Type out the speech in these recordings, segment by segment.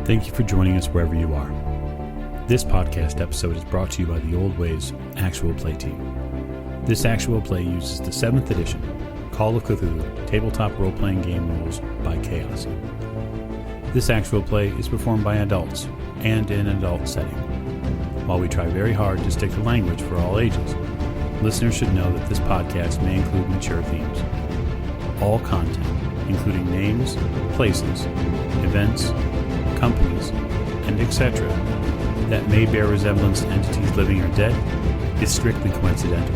Thank you for joining us wherever you are. This podcast episode is brought to you by the Old Ways Actual Play team. This actual play uses the 7th edition Call of Cthulhu tabletop role-playing game rules by Chaos. This actual play is performed by adults and in an adult setting. While we try very hard to stick to language for all ages, listeners should know that this podcast may include mature themes. All content, including names, places, events, companies, and etc., that may bear resemblance to entities living or dead, is strictly coincidental.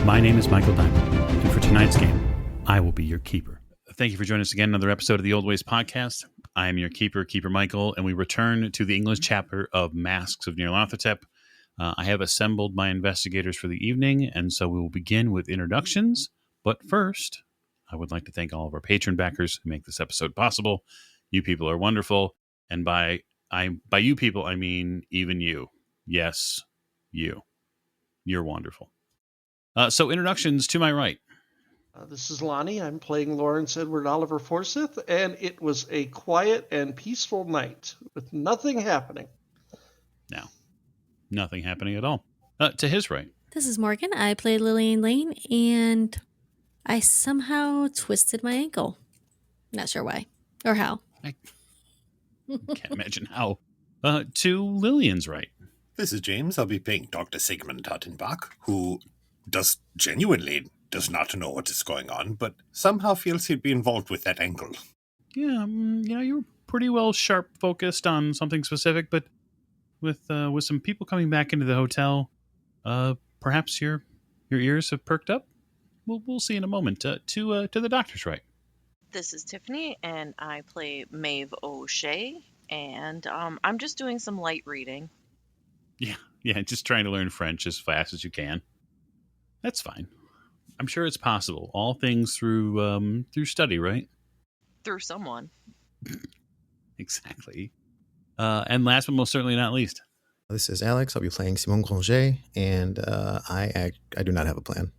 My name is Michael Diamond, and for tonight's game, I will be your keeper. Thank you for joining us again on another episode of the Old Ways podcast. I am your keeper, Keeper Michael, and we return to the English chapter of Masks of Nyarlathotep. I have assembled my investigators for the evening, and so we will begin with introductions. But first, I would like to thank all of our patron backers who make this episode possible. You people are wonderful. And by you people, I mean even you. Yes, you. You're wonderful. So introductions to my right. This is Lonnie. I'm playing Lawrence Edward Oliver Forsyth, and it was a quiet and peaceful night with nothing happening. No, nothing happening at all. To his right. This is Morgan. I play Lillian Lane, and I somehow twisted my ankle. Not sure why or how. I can't imagine how. To Lillian's right. This is James. I'll be playing Dr. Sigmund Tartenbach, who genuinely does not know what is going on, but somehow feels he'd be involved with that ankle. Yeah, you were pretty well sharp focused on something specific, but with some people coming back into the hotel, perhaps your ears have perked up. We'll see in a moment. To the doctor's right. This is Tiffany, and I play Maeve O'Shea, and I'm just doing some light reading. Yeah, just trying to learn French as fast as you can. That's fine. I'm sure it's possible. All things through study, right? Through someone. Exactly. And last but most certainly not least. This is Alex. I'll be playing Simone Granger, and I do not have a plan.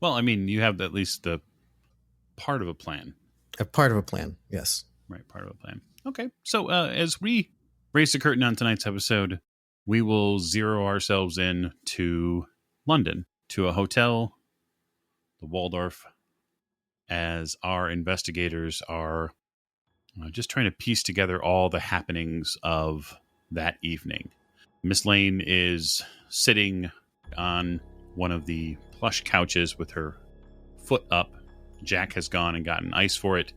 Well, I mean, you have at least a part of a plan. A part of a plan, yes. Right, part of a plan. Okay, so as we raise the curtain on tonight's episode, we will zero ourselves in to London, to a hotel, the Waldorf, as our investigators are just trying to piece together all the happenings of that evening. Miss Lane is sitting on one of the plush couches with her foot up. Jack has gone and gotten ice for it.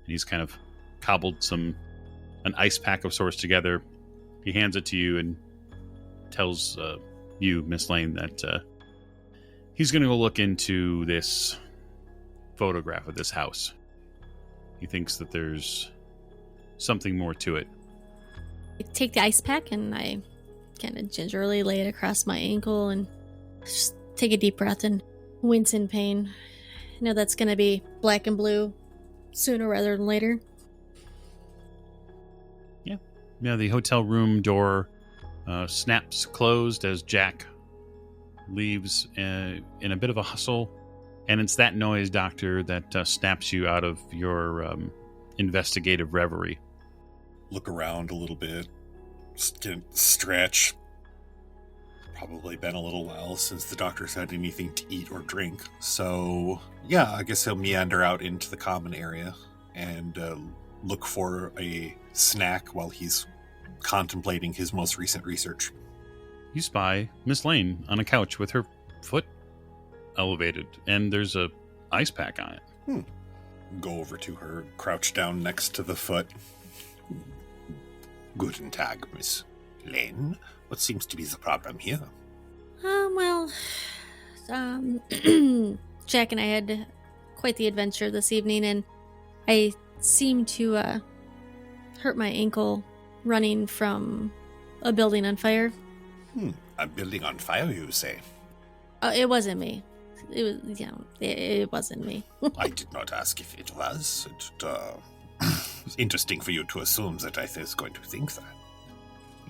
And he's kind of cobbled an ice pack of sorts together. He hands it to you and tells you, Miss Lane, that he's going to go look into this photograph of this house. He thinks that there's something more to it. I take the ice pack and I kind of gingerly lay it across my ankle and just take a deep breath and wince in pain. I know that's going to be black and blue sooner rather than later. Yeah, the hotel room door snaps closed as Jack leaves in a bit of a hustle. And it's that noise, Doctor, that snaps you out of your investigative reverie. Look around a little bit, stretch. Probably been a little while since the doctor's had anything to eat or drink. So, yeah, I guess he'll meander out into the common area and look for a snack while he's contemplating his most recent research. You spy Miss Lane on a couch with her foot elevated, and there's a ice pack on it. Go over to her, crouch down next to the foot. Guten Tag, Miss Lane. What seems to be the problem here? Jack and I had quite the adventure this evening, and I seem to hurt my ankle running from a building on fire. A building on fire, you say? It wasn't me. It wasn't me. I did not ask if it was. It's interesting for you to assume that I was going to think that.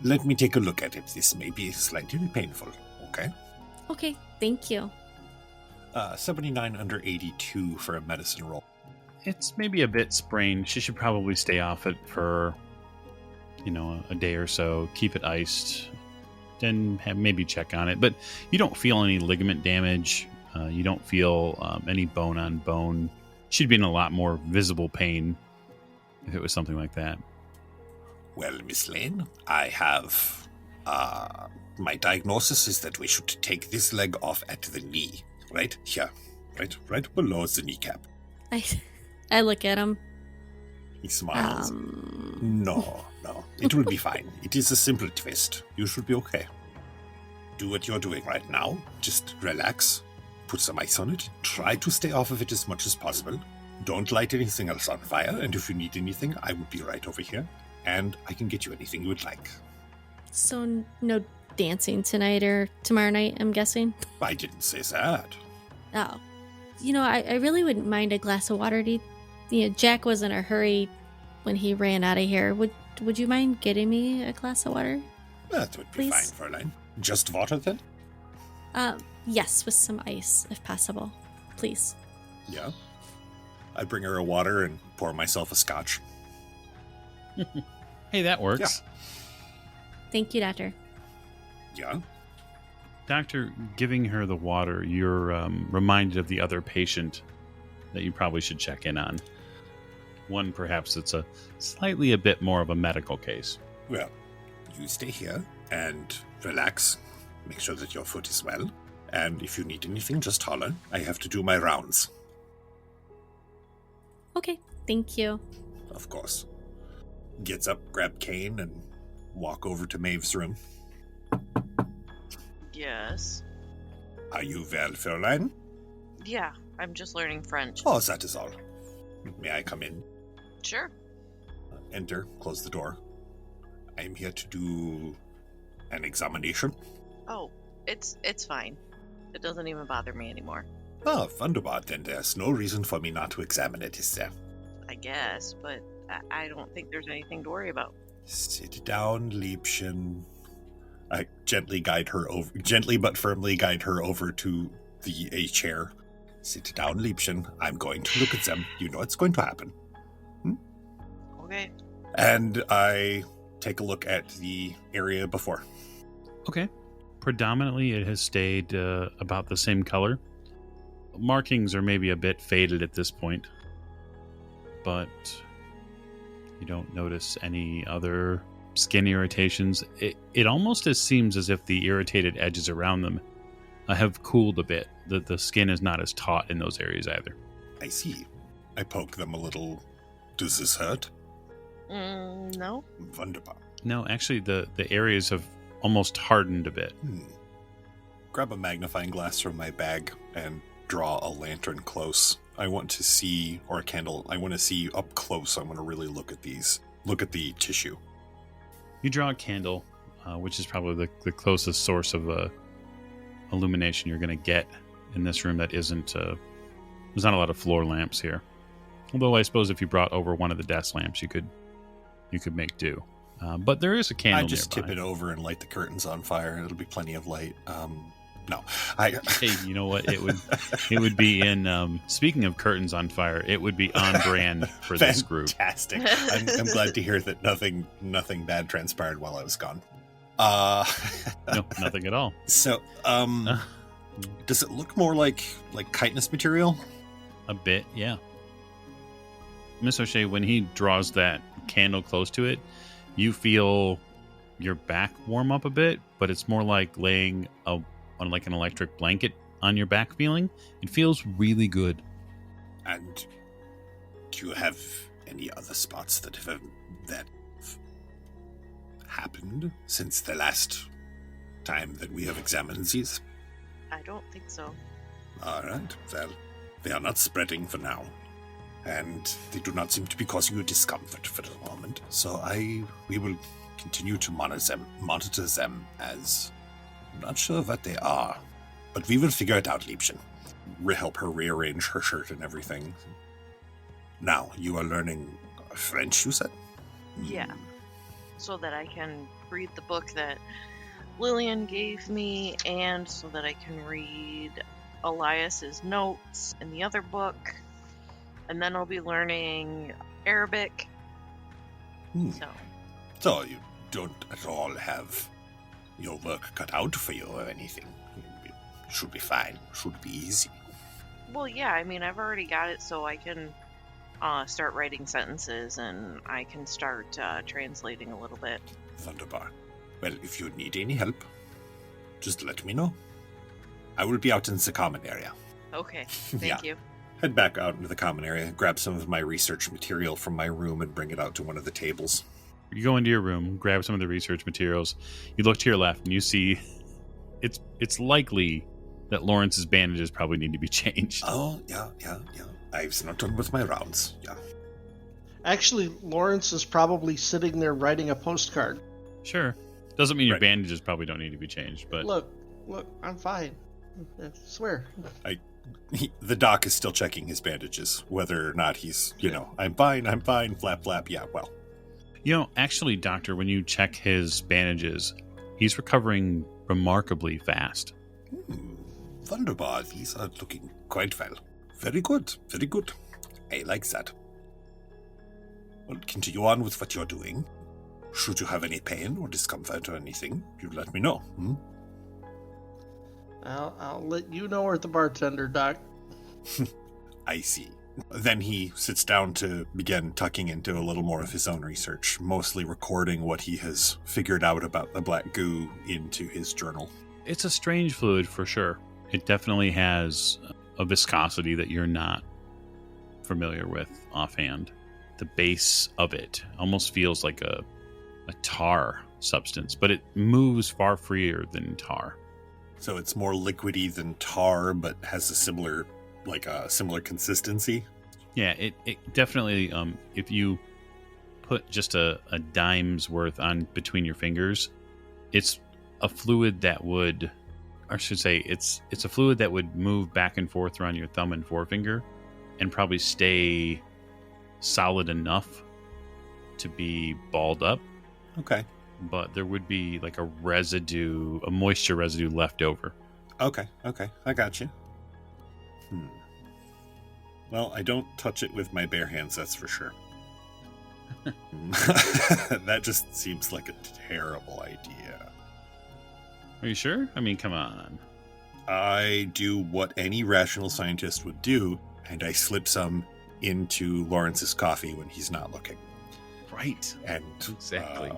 Let me take a look at it. This may be slightly painful, okay? Okay, thank you. 79 under 82 for a medicine roll. It's maybe a bit sprained. She should probably stay off it for a day or so, keep it iced, then maybe check on it. But you don't feel any ligament damage. You don't feel any bone on bone. She'd be in a lot more visible pain if it was something like that. Well, Miss Lane, I have... my diagnosis is that we should take this leg off at the knee. Right here. Right below the kneecap. I look at him. He smiles. No. It will be fine. It is a simple twist. You should be okay. Do what you're doing right now. Just relax. Put some ice on it. Try to stay off of it as much as possible. Don't light anything else on fire. And if you need anything, I will be right over here. And I can get you anything you would like. So no dancing tonight or tomorrow night, I'm guessing? I didn't say that. Oh. I really wouldn't mind a glass of water. Jack was in a hurry when he ran out of here. Would you mind getting me a glass of water? That would be Please? fine, Fräulein. Just water, then? Yes, with some ice, if possible. Please. Yeah. I bring her a water and pour myself a scotch. Hey, that works. Yeah. Thank you, Doctor. Yeah? Doctor, giving her the water, you're reminded of the other patient that you probably should check in on. One, perhaps it's a bit more of a medical case. Well, you stay here and relax. Make sure that your foot is well. And if you need anything, just holler. I have to do my rounds. Okay, thank you. Of course. Gets up, grab cane, and walk over to Maeve's room. Yes. Are you well, Fräulein? Yeah, I'm just learning French. Oh, that is all. May I come in? Sure. Enter, close the door. I am here to do an examination. Oh, it's fine. It doesn't even bother me anymore. Oh, wunderbar, then there's no reason for me not to examine it, is there? I guess, but I don't think there's anything to worry about. Sit down, Liebchen. I gently but firmly guide her over to a chair. Sit down, Liebchen. I'm going to look at them. You know it's going to happen. Okay. And I take a look at the area before. Okay. Predominantly, it has stayed about the same color. Markings are maybe a bit faded at this point, but you don't notice any other skin irritations. It almost seems as if the irritated edges around them have cooled a bit. The skin is not as taut in those areas either. I see. I poke them a little. Does this hurt? No. Wunderbar. No, actually, the areas have almost hardened a bit. Grab a magnifying glass from my bag and draw a lantern close. I want to see, or a candle, I want to see up close. I want to really look at these. Look at the tissue. You draw a candle, which is probably the closest source of illumination you're going to get in this room that isn't... there's not a lot of floor lamps here. Although I suppose if you brought over one of the desk lamps, you could make do. But there is a candle I just nearby. tip it over and light the curtains on fire. It'll be plenty of light. No. Hey, you know what? It would be in. Speaking of curtains on fire, it would be on brand for this group. Fantastic. I'm glad to hear that nothing bad transpired while I was gone. No, nothing at all. So, does it look more like chitinous material? A bit, yeah. Miss O'Shea, when he draws that candle close to it, you feel your back warm up a bit, but it's more like laying on like an electric blanket on your back feeling. It feels really good. And do you have any other spots that have happened since the last time that we have examined these? I don't think so. All right. Well, they are not spreading for now. And they do not seem to be causing you discomfort for the moment. So we will continue to monitor them as I'm not sure what they are. But we will figure it out, Liebchen. Help her rearrange her shirt and everything. Now, you are learning French, you said? Yeah. So that I can read the book that Lillian gave me, and so that I can read Elias's notes in the other book. And then I'll be learning Arabic. So So you don't at all have your work cut out for you or anything. It should be fine. Should be easy. Well, yeah, I mean, I've already got it, so I can start writing sentences and I can start translating a little bit. Wunderbar. Well, if you need any help, just let me know. I will be out in the common area. Okay, thank you. Head back out into the common area, grab some of my research material from my room and bring it out to one of the tables. You go into your room, grab some of the research materials. You look to your left, and you see it's likely that Lawrence's bandages probably need to be changed. Oh, yeah. I've not done with my rounds, yeah. Actually, Lawrence is probably sitting there writing a postcard. Sure. Doesn't mean your Right. bandages probably don't need to be changed, but Look, I'm fine. I swear. The doc is still checking his bandages, whether or not he's, I'm fine, flap, yeah, well. Actually, doctor, when you check his bandages, he's recovering remarkably fast. Wunderbar, these are looking quite well. Very good. I like that. Well, continue on with what you're doing. Should you have any pain or discomfort or anything, you let me know. I'll let you know or the bartender, Doc. I see. Then he sits down to begin tucking into a little more of his own research, mostly recording what he has figured out about the black goo into his journal. It's a strange fluid for sure. It definitely has a viscosity that you're not familiar with offhand. The base of it almost feels like a tar substance, but it moves far freer than tar. So it's more liquidy than tar, but has a similar consistency. Yeah, it definitely, if you put just a dime's worth on between your fingers, it's a fluid that would, or I should say, it's a fluid that would move back and forth around your thumb and forefinger and probably stay solid enough to be balled up. Okay. But there would be like a moisture residue left over. Okay, I got you. Well, I don't touch it with my bare hands, that's for sure. That just seems like a terrible idea. Are you sure? I mean, come on. I do what any rational scientist would do, and I slip some into Lawrence's coffee when he's not looking. Right. And exactly.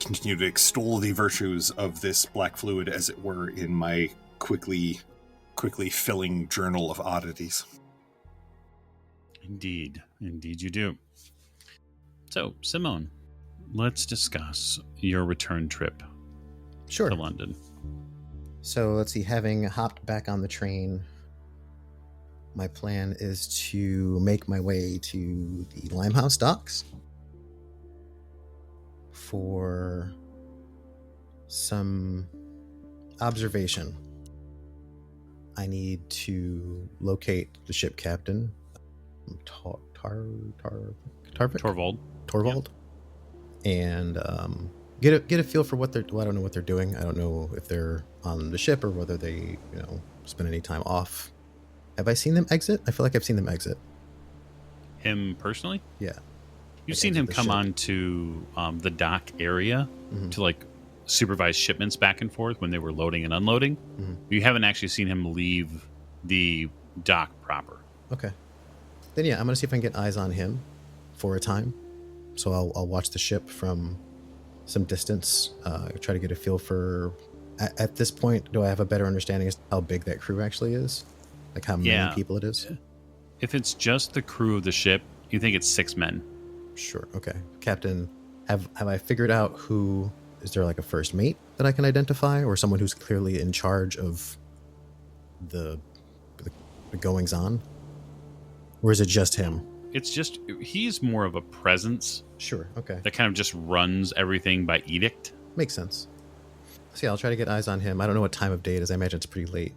Continue to extol the virtues of this black fluid, as it were, in my quickly filling journal of oddities. Indeed you do. So, Simone, let's discuss your return trip Sure. to London. So let's see, having hopped back on the train, my plan is to make my way to the Limehouse docks for some observation. I need to locate the ship captain, Torvald, and get a feel for what they're. Well, I don't know what they're doing. I don't know if they're on the ship or whether they, spend any time off. Have I seen them exit? I feel like I've seen them exit. Him personally? Yeah. You've Like seen him exit the come ship. onto the dock area to supervise shipments back and forth when they were loading and unloading. Mhm. You haven't actually seen him leave the dock proper. Okay. Then I'm gonna see if I can get eyes on him for a time. So I'll watch the ship from some distance. Try to get a feel for. At this point, do I have a better understanding as to how big that crew actually is? Like how many people it is? If it's just the crew of the ship, you think it's 6 men. Sure. Okay. Captain, have I figured out who? Is there like a first mate that I can identify, or someone who's clearly in charge of the goings on, or is it just him? It's just, he's more of a presence Sure. Okay. that kind of just runs everything by edict. Makes sense. So I'll try to get eyes on him. I don't know what time of day it is. I imagine it's pretty late.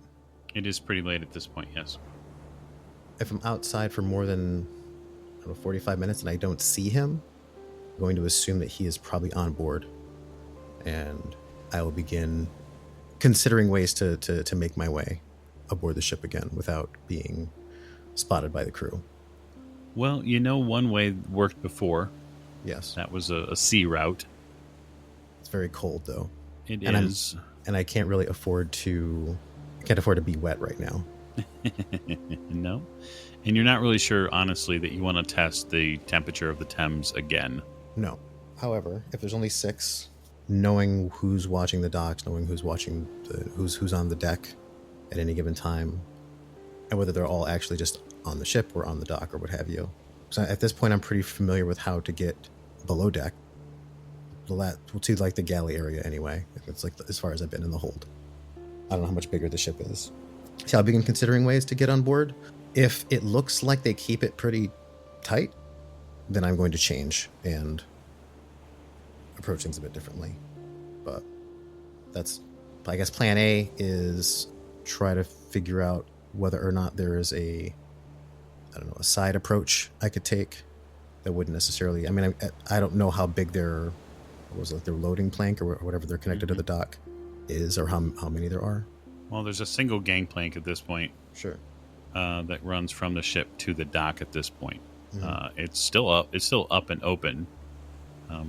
It is pretty late at this point, yes. If I'm outside for more than 45 minutes and I don't see him, I'm going to assume that he is probably on board, and I will begin considering ways to make my way aboard the ship again without being spotted by the crew. Well, one way worked before. Yes. That was a sea route. It's very cold, though. It And is. And I can't really afford to be wet right now. No. And you're not really sure, honestly, that you want to test the temperature of the Thames again. No. However, if there's only 6, knowing who's watching the docks, knowing who's watching who's on the deck at any given time, and whether they're all actually just on the ship or on the dock or what have you. So at this point, I'm pretty familiar with how to get below deck. To like the galley area anyway. It's like as far as I've been in the hold. I don't know how much bigger the ship is. So I'll begin considering ways to get on board. If it looks like they keep it pretty tight, then I'm going to change and approach things a bit differently. But that's, I guess, plan A is try to figure out whether or not there is a side approach I could take that wouldn't necessarily, I don't know how big their loading plank or whatever they're connected to the dock is, or how many there are. Well, there's a single gangplank at this point. Sure. That runs from the ship to the dock at this point. Mm-hmm. It's still up and open.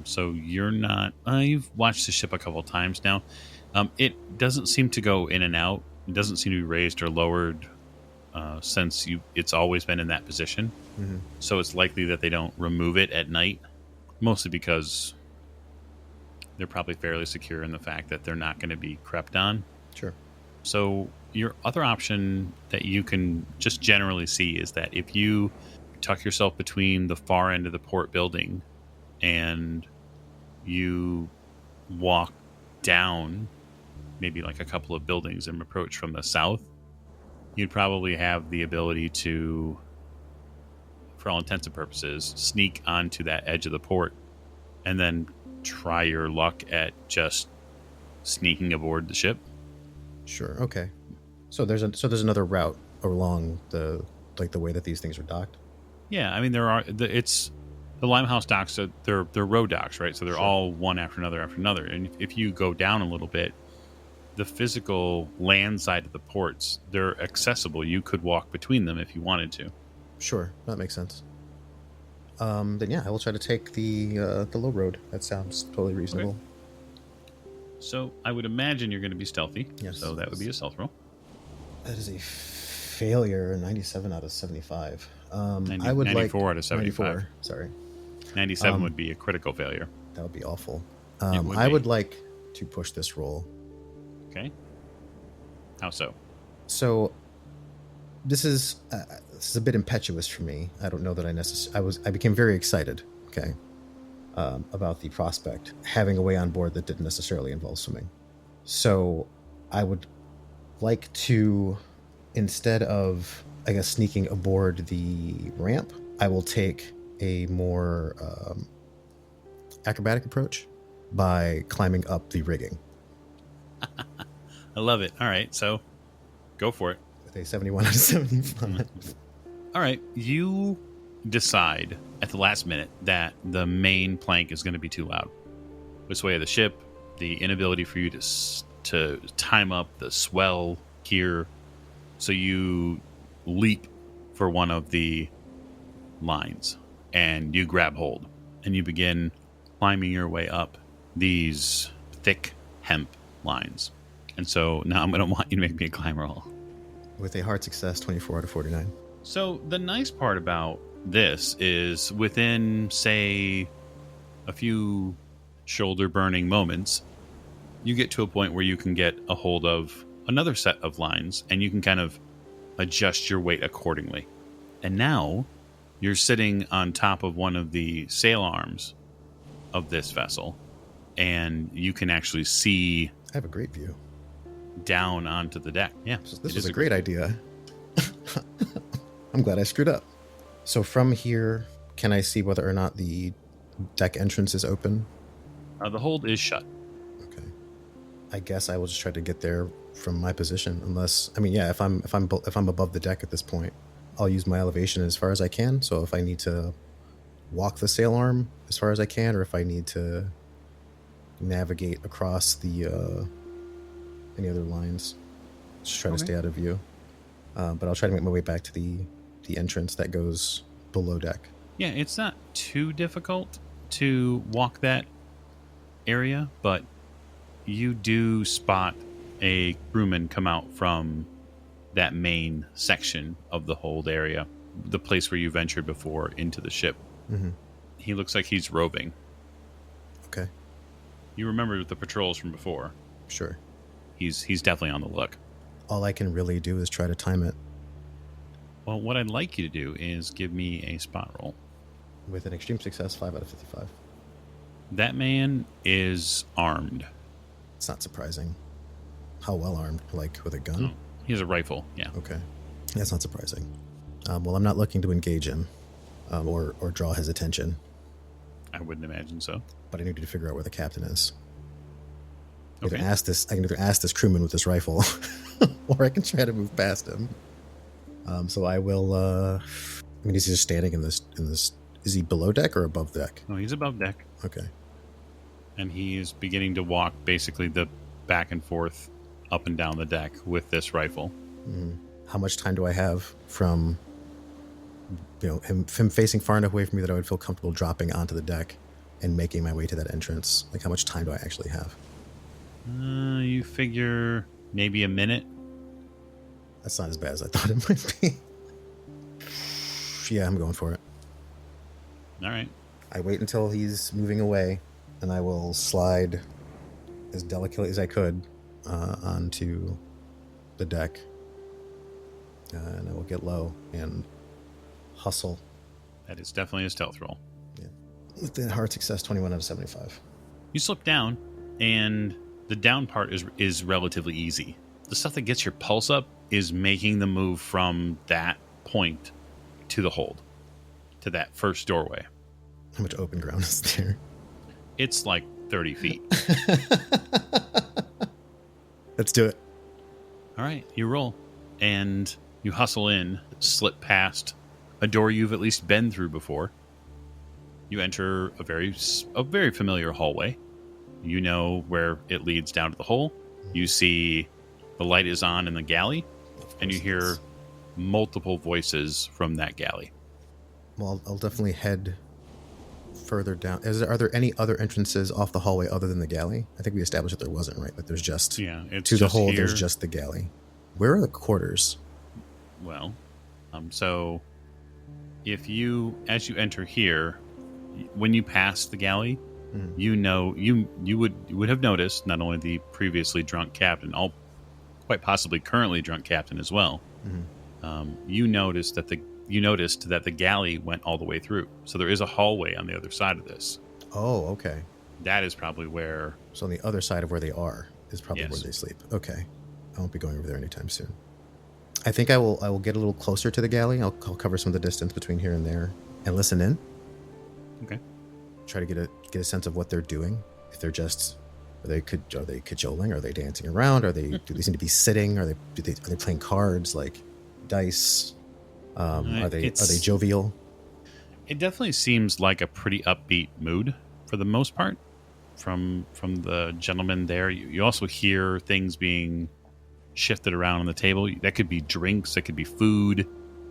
So you're not. You've watched the ship a couple times now. It doesn't seem to go in and out. It doesn't seem to be raised or lowered since it's always been in that position. Mm-hmm. So it's likely that they don't remove it at night, mostly because they're probably fairly secure in the fact that they're not going to be crept on. Sure. So your other option that you can just generally see is that if you tuck yourself between the far end of the port building and you walk down maybe like a couple of buildings and approach from the south, you'd probably have the ability to, for all intents and purposes, sneak onto that edge of the port and then try your luck at just sneaking aboard the ship. Sure. Okay. So there's another route along the way that these things are docked. Yeah, I mean it's the Limehouse docks. They're row docks, right? So they're Sure. all one after another. And if you go down a little bit, the physical land side of the ports, they're accessible. You could walk between them if you wanted to. Sure, that makes sense. Then yeah, I will try to take the low road. That sounds totally reasonable. Okay. So I would imagine you're going to be stealthy. Yes. So that would be a stealth roll. That is a failure. 97 out of 75. 90, I would 94 like out of 75. 94. Sorry, 97 would be a critical failure. that would be awful. would I be. would like to push this roll. Okay. How so? So this is a bit impetuous for me. I don't know that I became very excited. Okay. About the prospect having a way on board that didn't necessarily involve swimming. So I would like to, instead of, I guess, sneaking aboard the ramp, I will take a more acrobatic approach by climbing up the rigging. I love it. All right. So go for it. With a 71 out of 75. All right. You decide at the last minute that the main plank is going to be too loud. The sway of the ship, the inability for you to time up the swell here, so you leap for one of the lines and you grab hold and you begin climbing your way up these thick hemp lines. And so now I'm going to want you to make me a climb roll. With a hard success, 24 out of 49. So the nice part about this is within, say, a few shoulder burning moments, you get to a point where you can get a hold of another set of lines and you can kind of adjust your weight accordingly. And now you're sitting on top of one of the sail arms of this vessel and you can actually see I have a great view. down onto the deck. Yeah, This was a great idea. I'm glad I screwed up. So from here, can I see whether or not the deck entrance is open? The hold is shut. Okay. I guess I will just try to get there from my position. Unless, if I'm above the deck at this point, I'll use my elevation as far as I can. So if I need to walk the sail arm as far as I can, or if I need to navigate across the any other lines, just try to stay out of view. But I'll try to make my way back to the entrance that goes below deck. Yeah, it's not too difficult to walk that area, but you do spot a crewman come out from that main section of the hold area, the place where you ventured before into the ship. Mm-hmm. He looks like he's roving. Okay. You remember the patrols from before. Sure. He's definitely on the look. All I can really do is try to time it. Well, what I'd like you to do is give me a spot roll. With an extreme success, 5 out of 55. That man is armed. It's not surprising. How well armed? Like with a gun? Oh, he has a rifle, yeah. Okay. That's not surprising. Well, I'm not looking to engage him or draw his attention, I wouldn't imagine so. but I need to figure out where the captain is. Okay. I can either ask this crewman with this rifle, or I can try to move past him. So I will. I mean, is he just standing in this? Is he below deck or above deck? No, he's above deck, Okay. and he is beginning to walk basically the back and forth, up and down the deck with this rifle. Mm. How much time do I have from, him facing far enough away from me that I would feel comfortable dropping onto the deck and making my way to that entrance? Like, how much time do I actually have? You figure maybe a minute. That's not as bad as I thought it might be. Yeah, I'm going for it. All right. I wait until he's moving away, and I will slide as delicately as I could onto the deck. And I will get low and hustle. That is definitely a stealth roll. Yeah. With the hard success, 21 out of 75. You slip down, and the down part is relatively easy. The stuff that gets your pulse up is making the move from that point to the hold, to that first doorway. How much open ground is there? It's like 30 feet. Let's do it. All right, you roll, and you hustle in, slip past a door you've at least been through before. You enter a very familiar hallway. You know where it leads down to the hole. You see the light is on in the galley, and you hear multiple voices from that galley. Well, I'll definitely head further down. Are there any other entrances off the hallway other than the galley? I think we established that there wasn't, right? Like there's just it's to the just hole. here. There's just the galley. Where are the quarters? Well, so if you, as you enter here, when you pass the galley, you know you would have noticed not only the previously drunk captain, quite possibly currently drunk captain as well. You noticed that the galley went all the way through, so there is a hallway on the other side of this. Oh, okay. That is probably where. So on the other side of where they are is probably Yes. where they sleep. Okay, I won't be going over there anytime soon. I think I will get a little closer to the galley. I'll cover some of the distance between here and there and listen in. Okay. Try to get a sense of what they're doing. If they're just are they cajoling? Are they dancing around? Do they seem to be sitting? Are they playing cards like dice? Are they jovial? It definitely seems like a pretty upbeat mood for the most part from the gentleman there. You also hear things being shifted around on the table. That could be drinks, that could be food,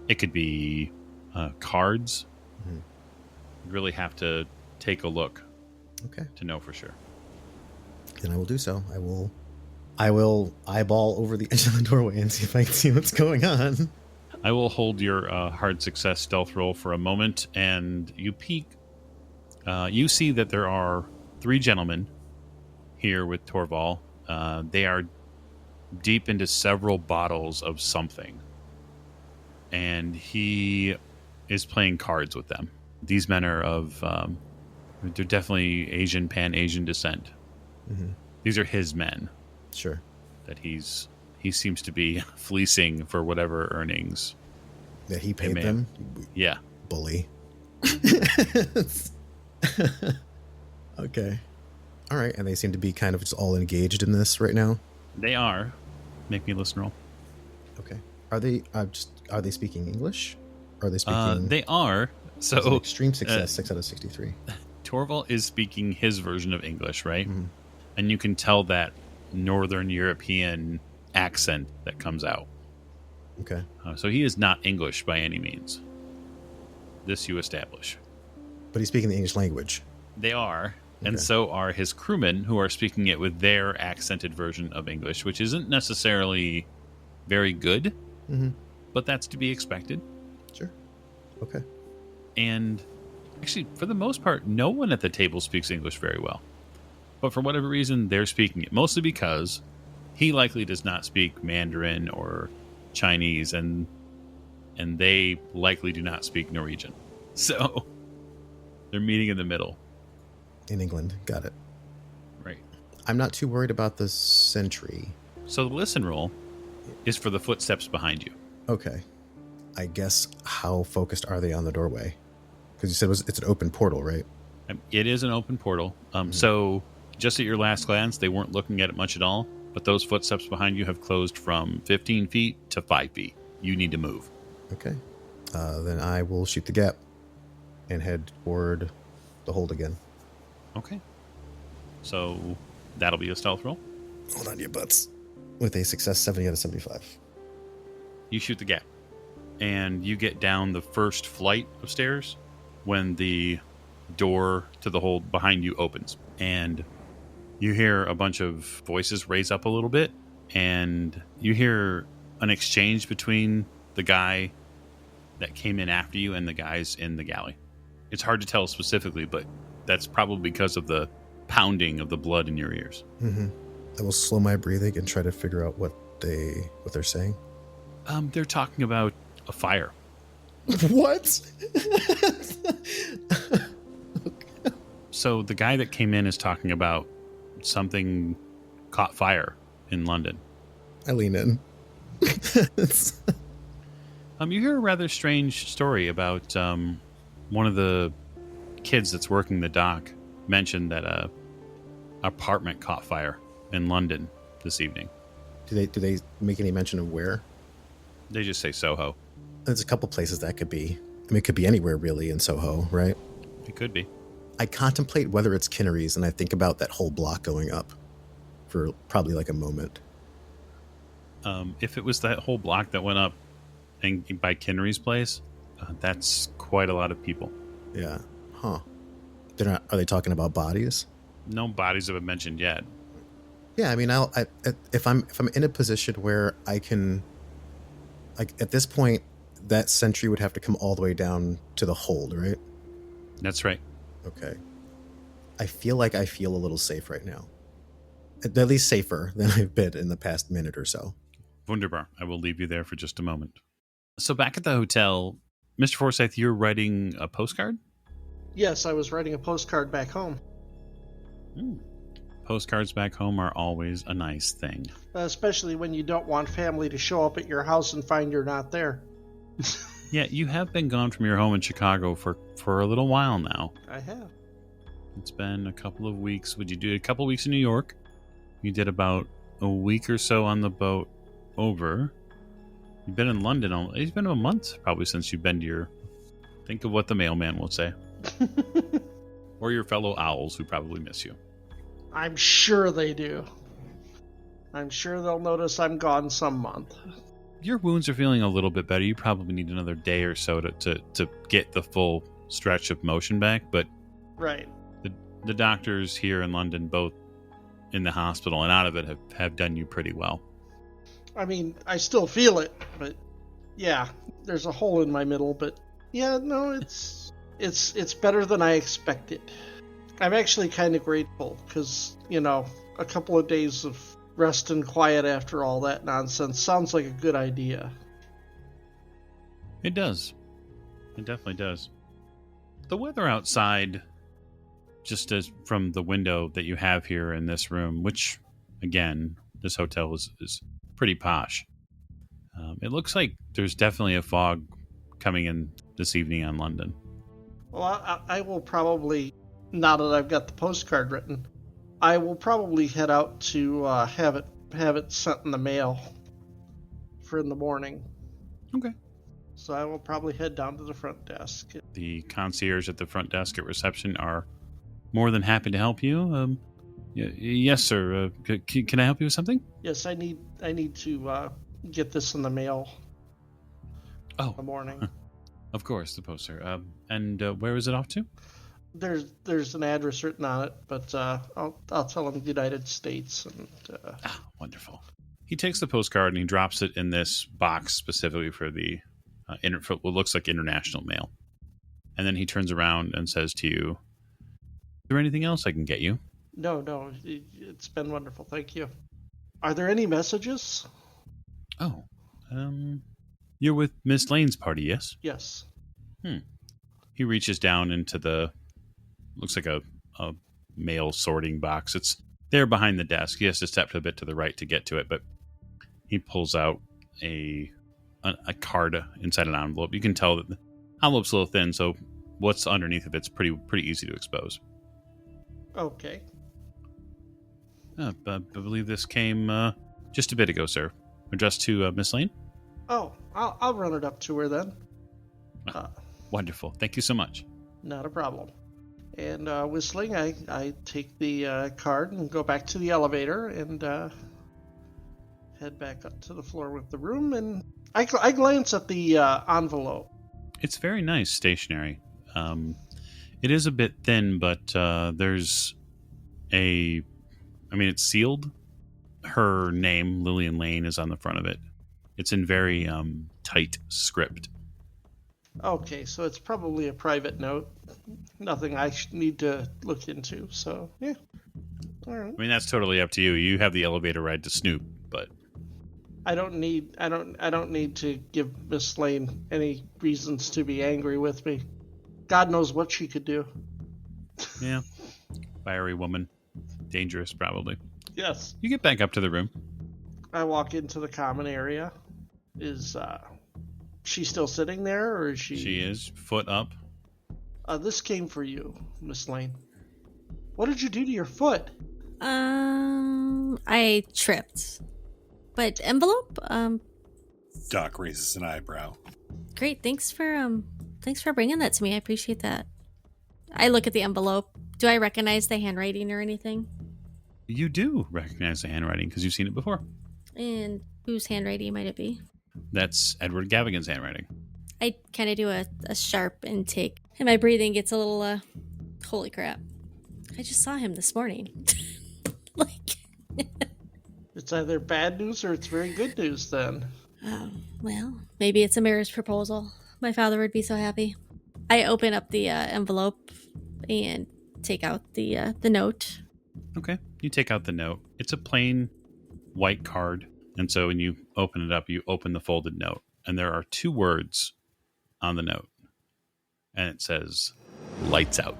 it could be cards. You really have to take a look to know for sure. Then I will do so. I will eyeball over the edge of the doorway and see if I can see what's going on. I will hold your hard success stealth roll for a moment, and you peek. You see that there are 3 gentlemen here with Torval. They are deep into several bottles of something, and he is playing cards with them. These men are they're definitely Asian, Pan-Asian descent. These are his men. Sure. That he seems to be fleecing for whatever earnings. That he paid them? Yeah. Bully. Okay. All right. And they seem to be kind of just all engaged in this right now? They are. Make me listen roll. Okay. Are they speaking English? Or are they speaking... They are. So It's an extreme success, 6 out of 63. Torval is speaking his version of English, right? And you can tell that Northern European accent that comes out. Okay. So he is not English by any means. This you establish. But he's speaking the English language. They are. And Okay. so are his crewmen, who are speaking it with their accented version of English, which isn't necessarily very good, Mm-hmm. but that's to be expected. Sure. Okay. And actually, for the most part, no one at the table speaks English very well. But for whatever reason, they're speaking it, mostly because he likely does not speak Mandarin or Chinese, and they likely do not speak Norwegian. So they're meeting in the middle. In England. Got it. Right. I'm not too worried about the sentry. So the listen roll is for the footsteps behind you. Okay. I guess how focused are they on the doorway? Because you said it's an open portal, right? It is an open portal. So just at your last glance, they weren't looking at it much at all. But those footsteps behind you have closed from 15 feet to 5 feet. You need to move. Okay. Then I will shoot the gap and head toward the hold again. Okay. So that'll be a stealth roll. Hold on to your butts. With a success 70 out of 75. You shoot the gap. And you get down the first flight of stairs when the door to the hold behind you opens. And you hear a bunch of voices raise up a little bit. And you hear an exchange between the guy that came in after you and the guys in the galley. It's hard to tell specifically, but that's probably because of the pounding of the blood in your ears. Mm-hmm. I will slow my breathing and try to figure out what they're saying. They're talking about a fire. What? So the guy that came in is talking about something caught fire in London. I lean in. You hear a rather strange story about one of the kids that's working the dock mentioned that a apartment caught fire in London this evening. Do they make any mention of where? They just say Soho. There's a couple places that could be. I mean, it could be anywhere really in Soho, right? It could be. I contemplate whether it's Kinnery's, and I think about that whole block going up for probably like a moment. If it was that whole block that went up and by Kinnery's place, that's quite a lot of people. Yeah. Huh. They're not. Are they talking about bodies? No bodies have been mentioned yet. Yeah. I mean, if I'm in a position where I can, like at this point, that sentry would have to come all the way down to the hold, right? That's right. Okay. I feel like I feel a little safe right now. At least safer than I've been in the past minute or so. Wunderbar. I will leave you there for just a moment. So back at the hotel, Mr. Forsyth, you're writing a postcard? Yes, I was writing a postcard back home. Postcards back home are always a nice thing. Especially when you don't want family to show up at your house and find you're not there. Yeah, you have been gone from your home in Chicago for a little while now. I have. It's been a couple of weeks. Would you do a couple of weeks in New York? You did about a week or so on the boat over. You've been in London. It's been a month probably since you've been to your... Think of what the mailman will say. Or your fellow owls who probably miss you. I'm sure they do. I'm sure they'll notice I'm gone some month. Your wounds are feeling a little bit better. You probably need another day or so to get the full stretch of motion back. But Right. the doctors here in London, both in the hospital and out of it, have done you pretty well. I mean, I still feel it, but yeah, there's a hole in my middle, but yeah, no, it's better than I expected. I'm actually kind of grateful because, a couple of days of rest and quiet after all that nonsense sounds like a good idea. It does. It definitely does. The weather outside, just as from the window that you have here in this room, which, again, this hotel is pretty posh. It looks like there's definitely a fog coming in this evening on London. Well, I will probably, now that I've got the postcard written, I will probably head out to have it sent in the mail for in the morning. Okay. So I will probably head down to the front desk. The concierge at the front desk at reception are more than happy to help you. Yes, sir. Can I help you with something? Yes, I need to get this in the mail. Oh, in the morning. Of course, the poster. And where is it off to? There's an address written on it, but I'll tell him United States. And Wonderful. He takes the postcard and he drops it in this box specifically for the for what looks like international mail. And then he turns around and says to you, "Is there anything else I can get you?" No, it's been wonderful. Thank you. Are there any messages? Oh, you're with Miss Lane's party, yes? Yes. He reaches down into looks like a mail sorting box. It's there behind the desk. He has to step a bit to the right to get to it, but he pulls out a card inside an envelope. You can tell that the envelope's a little thin, so what's underneath of it's pretty easy to expose. Okay. I believe this came just a bit ago, sir. Addressed to Miss Lane? Oh, I'll run it up to her then. Wonderful. Thank you so much. Not a problem. And whistling, I take the card and go back to the elevator and head back up to the floor with the room. And I glance at the envelope. It's very nice stationery. It is a bit thin, but there's it's sealed. Her name, Lillian Lane, is on the front of it. It's in very tight script. Okay, so it's probably a private note. Nothing I need to look into. So yeah, all right. I mean, that's totally up to you. You have the elevator ride to Snoop, but I don't need to give Miss Lane any reasons to be angry with me. God knows what she could do. Yeah, fiery woman, dangerous probably. Yes. You get back up to the room. I walk into the common area. Is she still sitting there, or is she? She is, foot up. This came for you, Miss Lane. What did you do to your foot? I tripped. But envelope? Doc raises an eyebrow. Great. Thanks for bringing that to me. I appreciate that. I look at the envelope. Do I recognize the handwriting or anything? You do recognize the handwriting because you've seen it before. And whose handwriting might it be? That's Edward Gavigan's handwriting. I kind of do a sharp intake. And my breathing gets a little, holy crap. I just saw him this morning. It's either bad news or it's very good news then. Oh, well, maybe it's a marriage proposal. My father would be so happy. I open up the envelope and take out the note. Okay. You take out the note. It's a plain white card. And so when you open it up, you open the folded note. And there are 2 words on the note. And it says, "Lights out."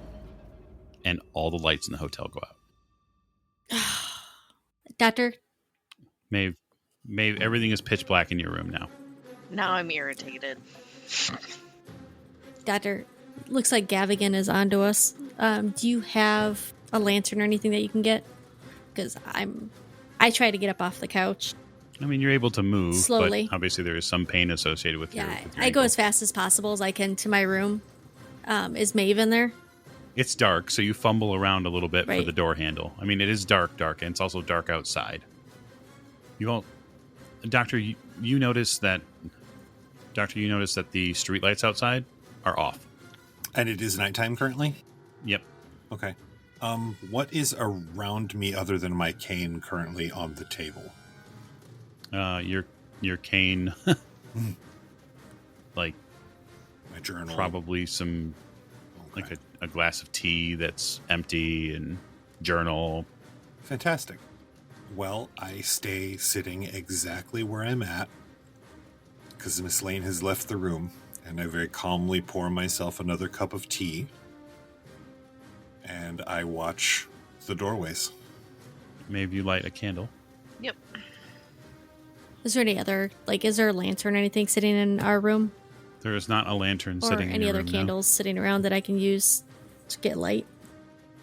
And all the lights in the hotel go out. Doctor? Maeve, everything is pitch black in your room now. Now I'm irritated. Doctor, looks like Gavigan is onto us. Do you have a lantern or anything that you can get? Because I try to get up off the couch. I mean, you're able to move, slowly. But obviously there is some pain associated with your I go as fast as possible as I can to my room. Is Maeve in there? It's dark, so you fumble around a little bit for Right. the door handle. I mean, it is dark, and it's also dark outside. You won't, Doctor. You notice that, Doctor. You notice that the streetlights outside are off. And it is nighttime currently? Yep. Okay. What is around me other than my cane currently on the table? Your cane, like My journal. probably some, Okay. like a glass of tea that's empty and journal. Fantastic. Well, I stay sitting exactly where I'm at because Miss Lane has left the room, and I very calmly pour myself another cup of tea, and I watch the doorways. Maybe you light a candle. Yep. Is there any other, is there a lantern or anything sitting in our room? There is not a lantern Or sitting in any your other room, candles sitting around that I can use to get light?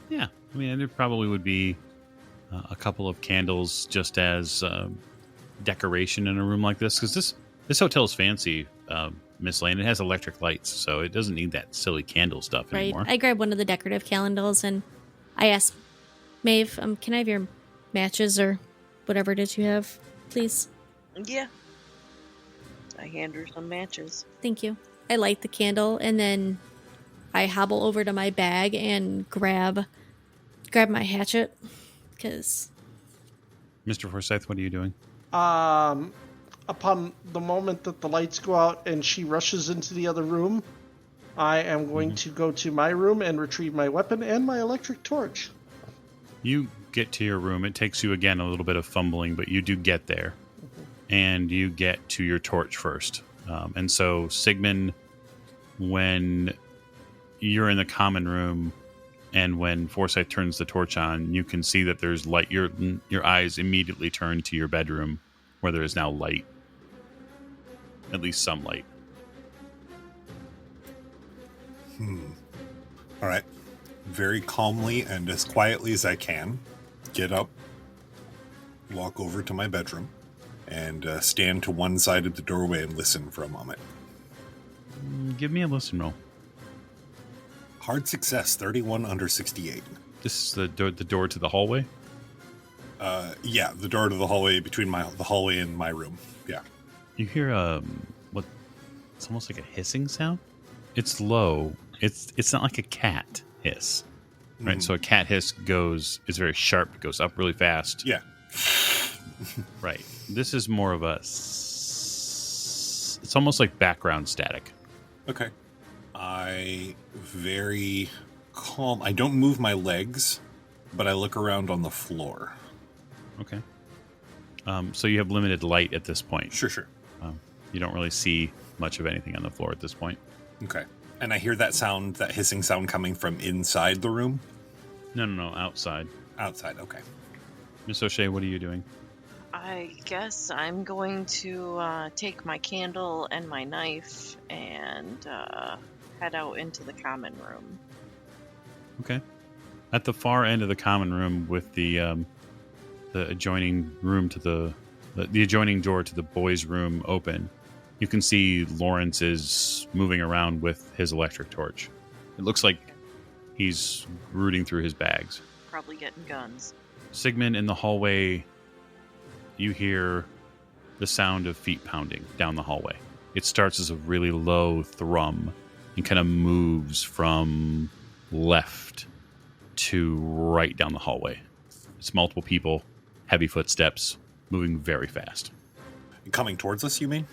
No. Yeah, I mean, there probably would be a couple of candles just as decoration in a room like this, because this hotel is fancy, Miss Lane. It has electric lights, so it doesn't need that silly candle stuff Right. anymore. I grab one of the decorative candles and I ask Maeve, can I have your matches or whatever it is you have, please? Yeah. I hand her some matches. Thank you. I light the candle and then I hobble over to my bag and grab my hatchet, because... Mr. Forsyth, what are you doing? Upon the moment that the lights go out and she rushes into the other room, I am going to go to my room and retrieve my weapon and my electric torch. You get to your room. It takes you, again, a little bit of fumbling, but you do get there. And you get to your torch first. And so, Simone, when you're in the common room and when Forsyth turns the torch on, you can see that there's light. Your eyes immediately turn to your bedroom, where there is now light. At least some light. All right. Very calmly and as quietly as I can, get up, walk over to my bedroom, and stand to one side of the doorway and listen for a moment. Give me a listen roll. Hard success, 31 under 68. This is the door to the hallway? Yeah, the door to the hallway between the hallway and my room. Yeah. You hear it's almost like a hissing sound. It's low. It's not like a cat hiss, right? Mm-hmm. So a cat hiss is very sharp. It goes up really fast. Yeah. Right. This is more of it's almost like background static. Okay. I very calm. I don't move my legs, but I look around on the floor. Okay. So you have limited light at this point. Sure. You don't really see much of anything on the floor at this point. Okay. And I hear that hissing sound coming from inside the room? No, outside. Outside, okay. Miss O'Shea, what are you doing? I guess I'm going to take my candle and my knife and head out into the common room. Okay. At the far end of the common room, with the adjoining room to the adjoining door to the boys' room open, you can see Lawrence is moving around with his electric torch. It looks like he's rooting through his bags. Probably getting guns. Simone, in the hallway, you hear the sound of feet pounding down the hallway. It starts as a really low thrum and kind of moves from left to right down the hallway. It's multiple people, heavy footsteps, moving very fast. Coming towards us, you mean?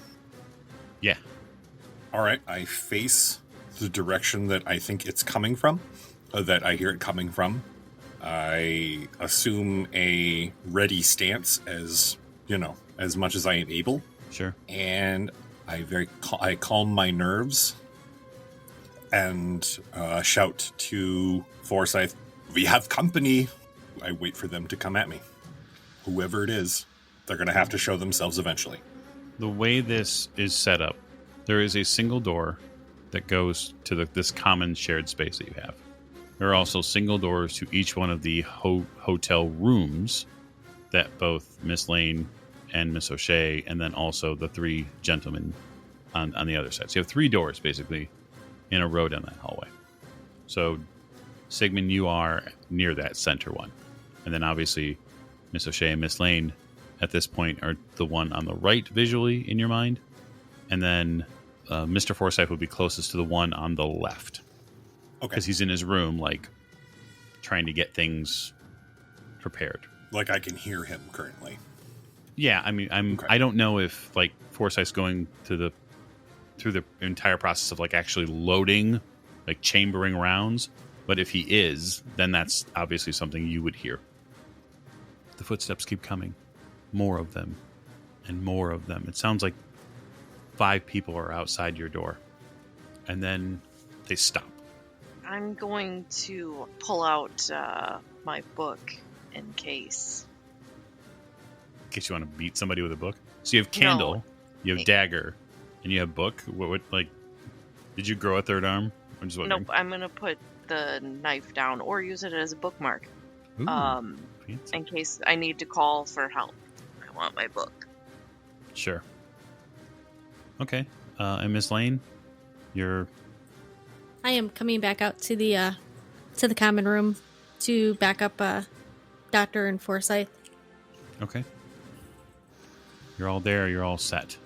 Yeah. All right. I face the direction that I think it's coming from, that I hear it coming from. I assume a ready stance as much as I am able. Sure. And I calm my nerves and shout to Forsyth, "We have company." I wait for them to come at me. Whoever it is, they're going to have to show themselves eventually. The way this is set up, there is a single door that goes to this common shared space that you have. There are also single doors to each one of the hotel rooms that both Miss Lane and Miss O'Shea, and then also the three gentlemen on the other side. So you have three doors, basically, in a row down that hallway. So, Simone, you are near that center one. And then, obviously, Miss O'Shea and Miss Lane, at this point, are the one on the right visually in your mind. And then Mr. Forsyth would be closest to the one on the left. Okay. Because he's in his room, like, trying to get things prepared. Like I can hear him currently. Yeah, I mean, I don't know if, like, Forsyth's going through the entire process of, like, actually loading, like, chambering rounds. But if he is, then that's obviously something you would hear. The footsteps keep coming. More of them. And more of them. It sounds like 5 people are outside your door. And then they stop. I'm going to pull out my book in case. In case you want to beat somebody with a book. So you have candle, you have dagger, and you have book. What like, did you grow a third arm? I'm just wondering. Nope, I'm going to put the knife down or use it as a bookmark. Ooh, fancy. In case I need to call for help. I want my book. Sure. Okay. And Miss Lane, you're... I am coming back out to the common room to back up Doctor and Forsyth. Okay. You're all there. You're all set.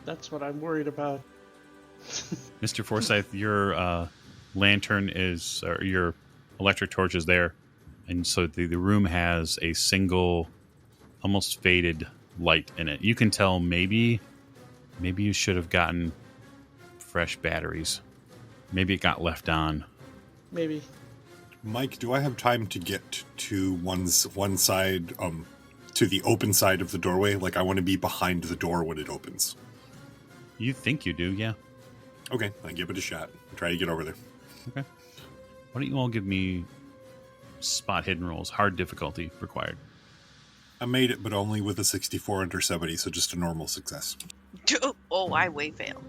That's what I'm worried about. Mr. Forsyth, you're lantern or your electric torch is there, and so the room has a single, almost faded light in it. You can tell maybe you should have gotten fresh batteries. Maybe it got left on. Maybe. Mike, do I have time to get to one side, to the open side of the doorway? Like, I want to be behind the door when it opens. You think you do, yeah. Okay, I give it a shot. Try to get over there. Okay. Why don't you all give me spot hidden rolls? Hard difficulty required. I made it, but only with a 64 under 70, so just a normal success. Oh, I way fail.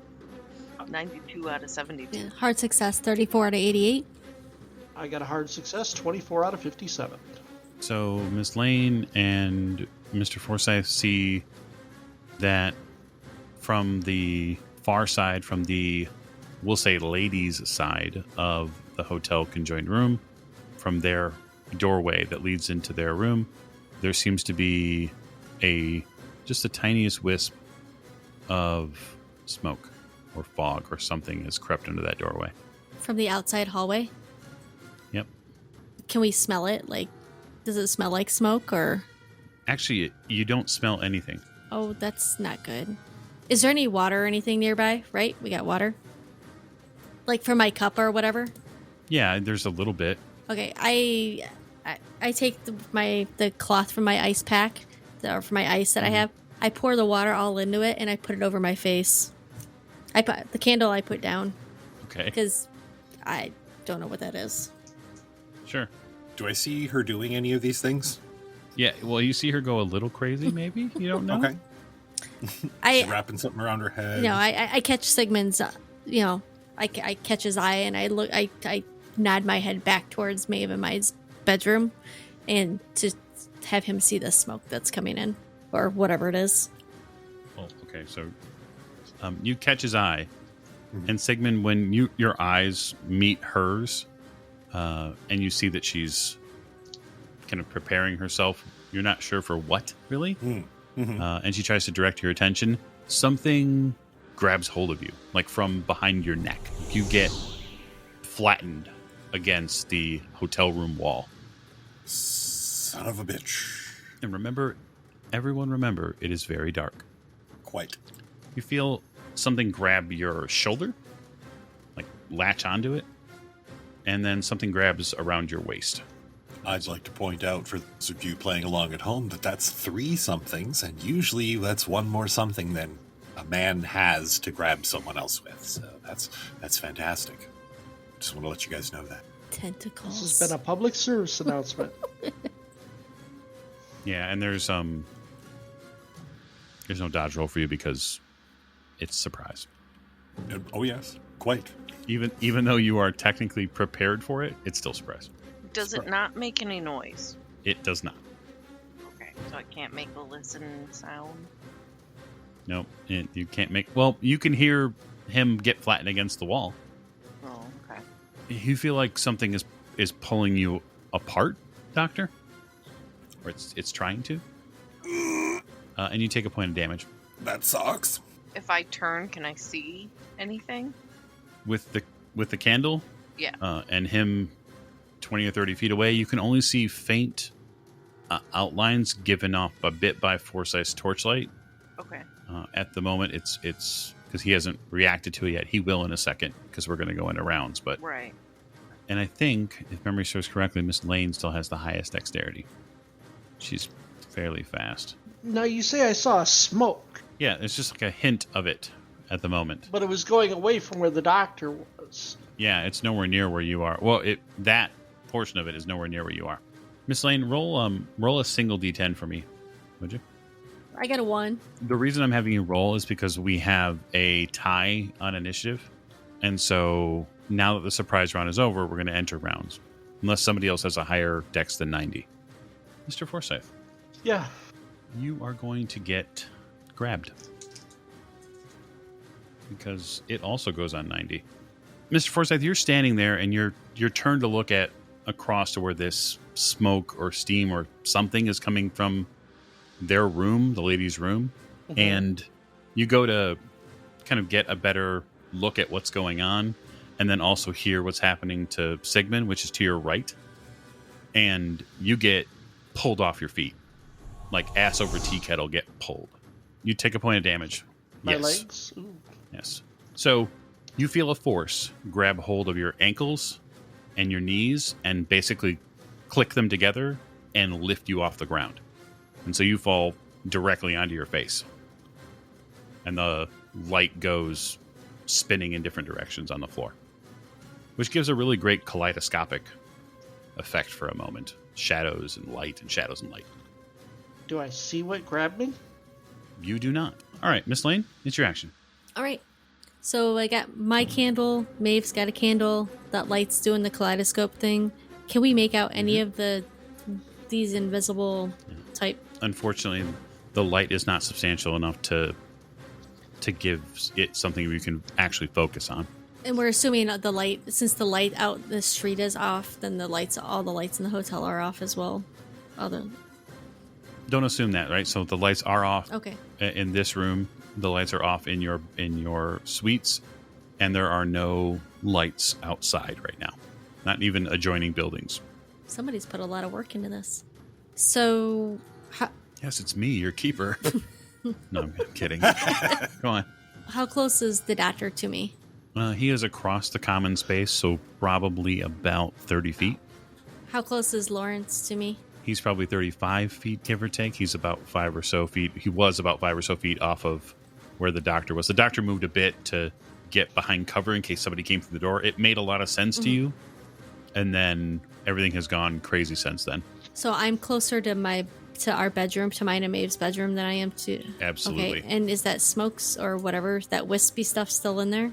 92 out of 72. Yeah, hard success, 34 out of 88. I got a hard success, 24 out of 57. So Miss Lane and Mr. Forsyth see that from the far side, from the, we'll say, ladies' side of the hotel conjoined room, from their doorway that leads into their room, there seems to be just the tiniest wisp of smoke or fog or something has crept into that doorway. From the outside hallway? Yep. Can we smell it? Like, does it smell like smoke or? Actually, you don't smell anything. Oh, that's not good. Is there any water or anything nearby? Right? We got water? Like for my cup or whatever? Yeah, there's a little bit. Okay, I take the cloth from my ice pack, or from my ice that I have. I pour the water all into it and I put it over my face. I put the candle I put down. Okay. Because I don't know what that is. Sure. Do I see her doing any of these things? Yeah, well, you see her go a little crazy, maybe? You don't know? Okay. I She's wrapping something around her head. You know, I catch Sigmund's, I catch his eye and I nod my head back towards Maeve and Mai's bedroom and to have him see the smoke that's coming in or whatever it is. Oh, okay. So you catch his eye, and Sigmund, when your eyes meet hers, and you see that she's kind of preparing herself, you're not sure for what, really, and she tries to direct your attention, something grabs hold of you, like from behind your neck. You get flattened against the hotel room wall. Son of a bitch. And everyone remember, it is very dark. Quite. You feel something grab your shoulder, like latch onto it, and then something grabs around your waist. I'd like to point out for those of you playing along at home that that's 3 somethings, and usually that's one more something than a man has to grab someone else with. So that's fantastic. Just want to let you guys know that. Tentacles. This has been a public service announcement. Yeah, and there's no dodge roll for you because it's surprise. Oh yes, quite. Even though you are technically prepared for it, it's still surprise. Does it not make any noise? It does not. Okay, so I can't make a listen sound? No, you can't make... Well, you can hear him get flattened against the wall. Oh, okay. You feel like something is pulling you apart, Doctor? Or it's trying to? And you take a point of damage. That sucks. If I turn, can I see anything? With the candle? Yeah. And him 20 or 30 feet away, you can only see faint outlines given off a bit by Forsyth's torchlight. Okay. At the moment, it's because he hasn't reacted to it yet. He will in a second because we're going to go into rounds. But Right. And I think, if memory serves correctly, Miss Lane still has the highest dexterity. She's fairly fast. Now, you say I saw smoke, Yeah, it's just like a hint of it at the moment. but it was going away from where the doctor was. Yeah, it's nowhere near where you are. Well, that portion of it is nowhere near where you are. Miss Lane, roll a single d10 for me, would you? I got a 1. The reason I'm having you roll is because we have a tie on initiative. And so now that the surprise round is over, we're going to enter rounds. Unless somebody else has a higher dex than 90. Mr. Forsyth, Yeah. you are going to get grabbed. Because it also goes on 90. Mr. Forsyth, you're standing there and you're turned to look at across to where this smoke or steam or something is coming from their room, the ladies' room. And you go to kind of get a better look at what's going on. and then also hear what's happening to Sigmund, which is to your right. And you get pulled off your feet. Like ass over tea kettle get pulled. You take a point of damage. My Yes. legs? Ooh. Yes. So you feel a force grab hold of your ankles and your knees and basically click them together and lift you off the ground. And so you fall directly onto your face. And the light goes spinning in different directions on the floor, which gives a really great kaleidoscopic effect for a moment. Shadows and light and shadows and light. Do I see what grabbed me? You do not. All right, Miss Lane, it's your action. All right. So I got my candle. Maeve's got a candle. That light's doing the kaleidoscope thing. Can we make out any of these invisible type? Unfortunately, the light is not substantial enough to give it something we can actually focus on. And we're assuming the light, since the light out the street is off, then all the lights in the hotel are off as well. Don't assume that, right? So the lights are off. Okay. In this room. The lights are off in your suites, and there are no lights outside right now. Not even adjoining buildings. Somebody's put a lot of work into this. So, Yes, it's me, your keeper. No, I'm kidding. Go on. how close is the doctor to me? He is across the common space, so probably about 30 feet. How close is Lawrence to me? He's probably 35 feet, give or take. He's about 5 or so feet. He was about 5 or so feet off of where the doctor was. The doctor moved a bit to get behind cover in case somebody came through the door. It made a lot of sense to you. And then everything has gone crazy since then. So I'm closer to our bedroom, to mine and Maeve's bedroom, than I am to... Absolutely. Okay, and is that smokes or whatever, that wispy stuff still in there?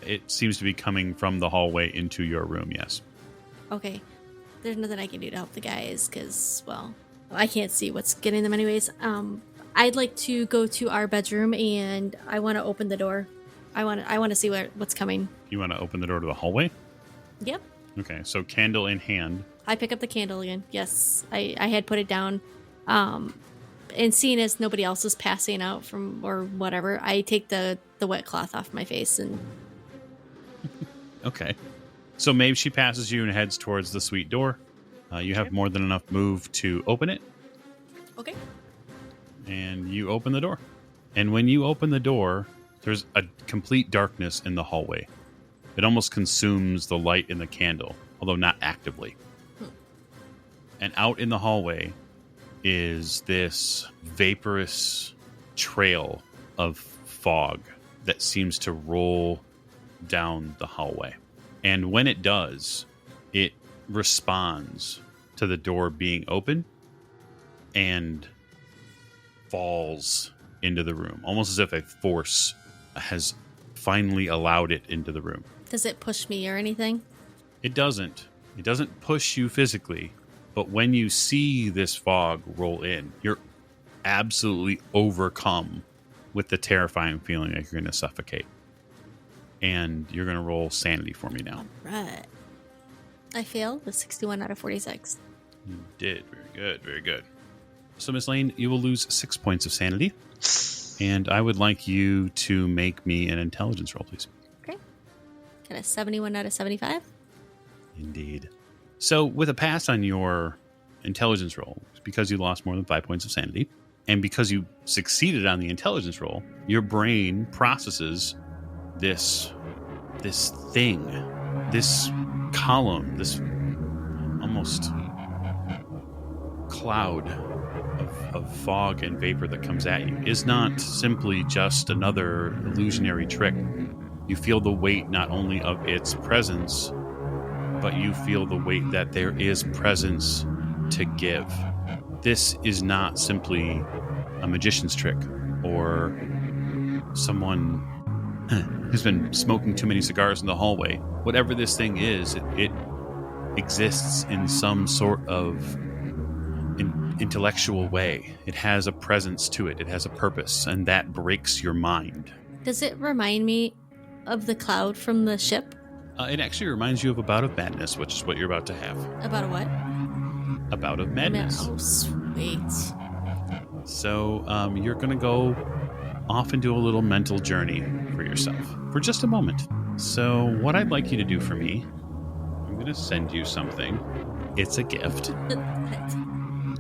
It seems to be coming from the hallway into your room, yes. Okay. There's nothing I can do to help the guys because, well, I can't see what's getting them anyways. I'd like to go to our bedroom and I want to open the door. I want to see what's coming. You want to open the door to the hallway? Yep. Okay, so candle in hand. I pick up the candle again. Yes, I had put it down. And seeing as nobody else is passing out from or whatever, I take the wet cloth off my face and... Okay. So maybe she passes you and heads towards the suite door. You have more than enough move to open it. Okay. And you open the door. And when you open the door, there's a complete darkness in the hallway. It almost consumes the light in the candle, although not actively. And out in the hallway is this vaporous trail of fog that seems to roll down the hallway. And when it does, it responds to the door being open and falls into the room, almost as if a force has finally allowed it into the room. Does it push me or anything? It doesn't. It doesn't push you physically, but when you see this fog roll in, you're absolutely overcome with the terrifying feeling like you're going to suffocate. And you're going to roll sanity for me now. Right. I failed with 61 out of 46. You did. Very good. Very good. So, Miss Lane, you will lose 6 points of sanity. And I would like you to make me an intelligence roll, please. Okay. Got a 71 out of 75. Indeed. So, with a pass on your intelligence roll, because you lost more than 5 points of sanity, and because you succeeded on the intelligence roll, your brain processes this thing, this column, this almost cloud of fog and vapor that comes at you is not simply just another illusionary trick. You feel the weight not only of its presence, but you feel the weight that there is presence to give. This is not simply a magician's trick or someone who's been smoking too many cigars in the hallway. Whatever this thing is, it exists in some sort of intellectual way. It has a presence to it. It has a purpose, and that breaks your mind. Does it remind me of the cloud from the ship? It actually reminds you of a bout of madness, which is what you're about to have. About a what? A bout of madness. Oh, sweet. So you're going to go off and do a little mental journey for yourself for just a moment. So, what I'd like you to do for me, I'm going to send you something. It's a gift.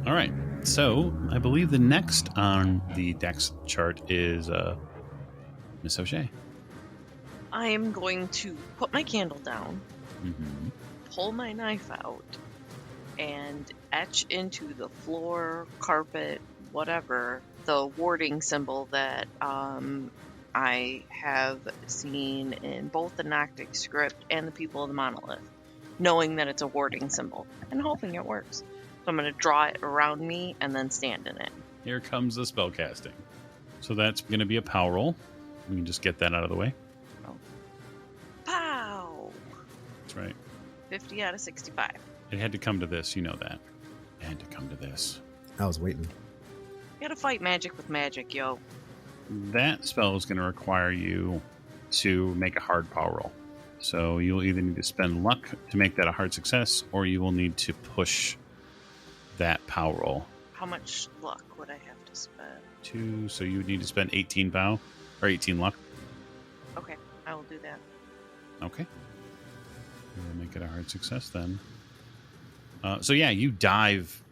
All right. So, I believe the next on the Dex chart is Miss O'Shea. I am going to put my candle down, Mm-hmm. pull my knife out, and etch into the floor, carpet, whatever, the warding symbol that I have seen in both the Noctic script and the People of the Monolith, knowing that it's a warding symbol and hoping it works. So I'm going to draw it around me and then stand in it. Here comes the spell casting. So that's going to be a power roll. We can just get that out of the way. Pow! That's right. 50 out of 65. It had to come to this. You know that. It had to come to this. I was waiting. You gotta fight magic with magic, yo. That spell is going to require you to make a hard power roll. So you'll either need to spend luck to make that a hard success, or you will need to push that power roll. How much luck would I have to spend? So you would need to spend 18 pow, or 18 luck. Okay, I will do that. Okay. We'll make it a hard success then. So yeah, you dive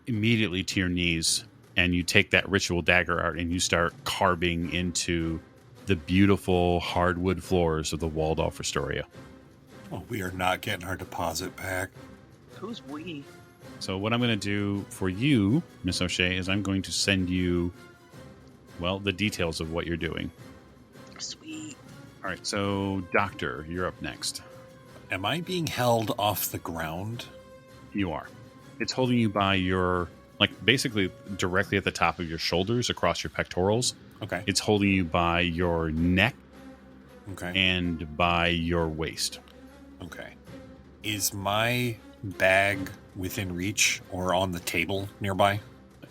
immediately to your knees, and you take that ritual dagger out, and you start carving into the beautiful hardwood floors of the Waldorf Astoria. Oh, we are not getting our deposit back. Who's we? So what I'm going to do for you, Miss O'Shea, is I'm going to send you, well, the details of what you're doing. Sweet. All right, so Doctor, you're up next. Am I being held off the ground? You are. It's holding you by your, like, basically directly at the top of your shoulders across your pectorals. Okay. It's holding you by your neck Okay. and by your waist. Okay. Is my bag within reach or on the table nearby?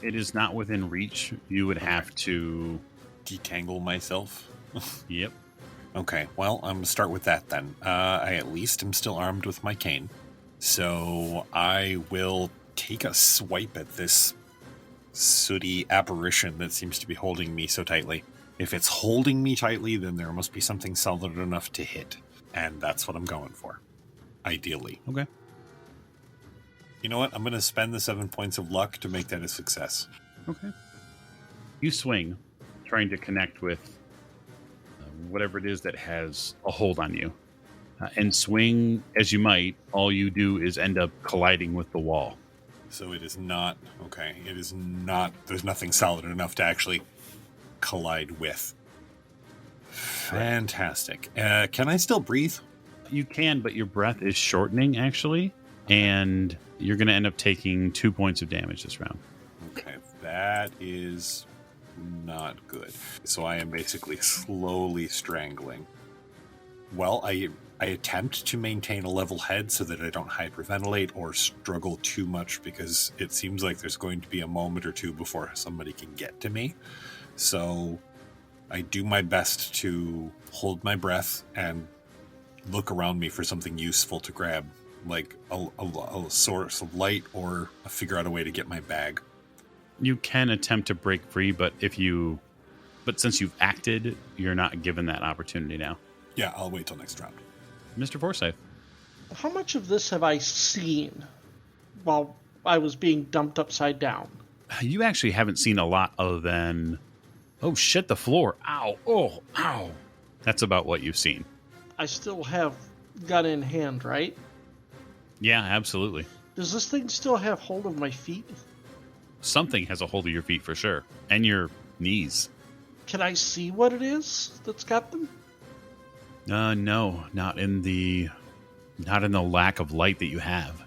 It is not within reach. You would have to... Detangle myself? Yep. Okay, well, I'm going to start with that then. I at least am still armed with my cane. So I will take a swipe at this sooty apparition that seems to be holding me so tightly. If it's holding me tightly, then there must be something solid enough to hit. And that's what I'm going for. Ideally. Okay. You know what? I'm going to spend the 7 points of luck to make that a success. Okay. You swing, trying to connect with whatever it is that has a hold on you. And swing as you might, all you do is end up colliding with the wall. So it is not... Okay, it is not... There's nothing solid enough to actually collide with. Fantastic. Can I still breathe? You can, but your breath is shortening, actually. And you're going to end up taking 2 points of damage this round. Okay, that is not good. So I am basically slowly strangling. Well, I attempt to maintain a level head so that I don't hyperventilate or struggle too much, because it seems like there's going to be a moment or two before somebody can get to me. So I do my best to hold my breath and look around me for something useful to grab, like a source of light, or figure out a way to get my bag. You can attempt to break free, but since you've acted, you're not given that opportunity now. Yeah, I'll wait till next round. Mr. Forsyth. How much of this have I seen while I was being dumped upside down? You actually haven't seen a lot other than, oh shit, the floor. Ow. Oh, ow. That's about what you've seen. I still have gun in hand, right? Yeah, absolutely. Does this thing still have hold of my feet? Something has a hold of your feet for sure. And your knees. Can I see what it is that's got them? No, not in the lack of light that you have.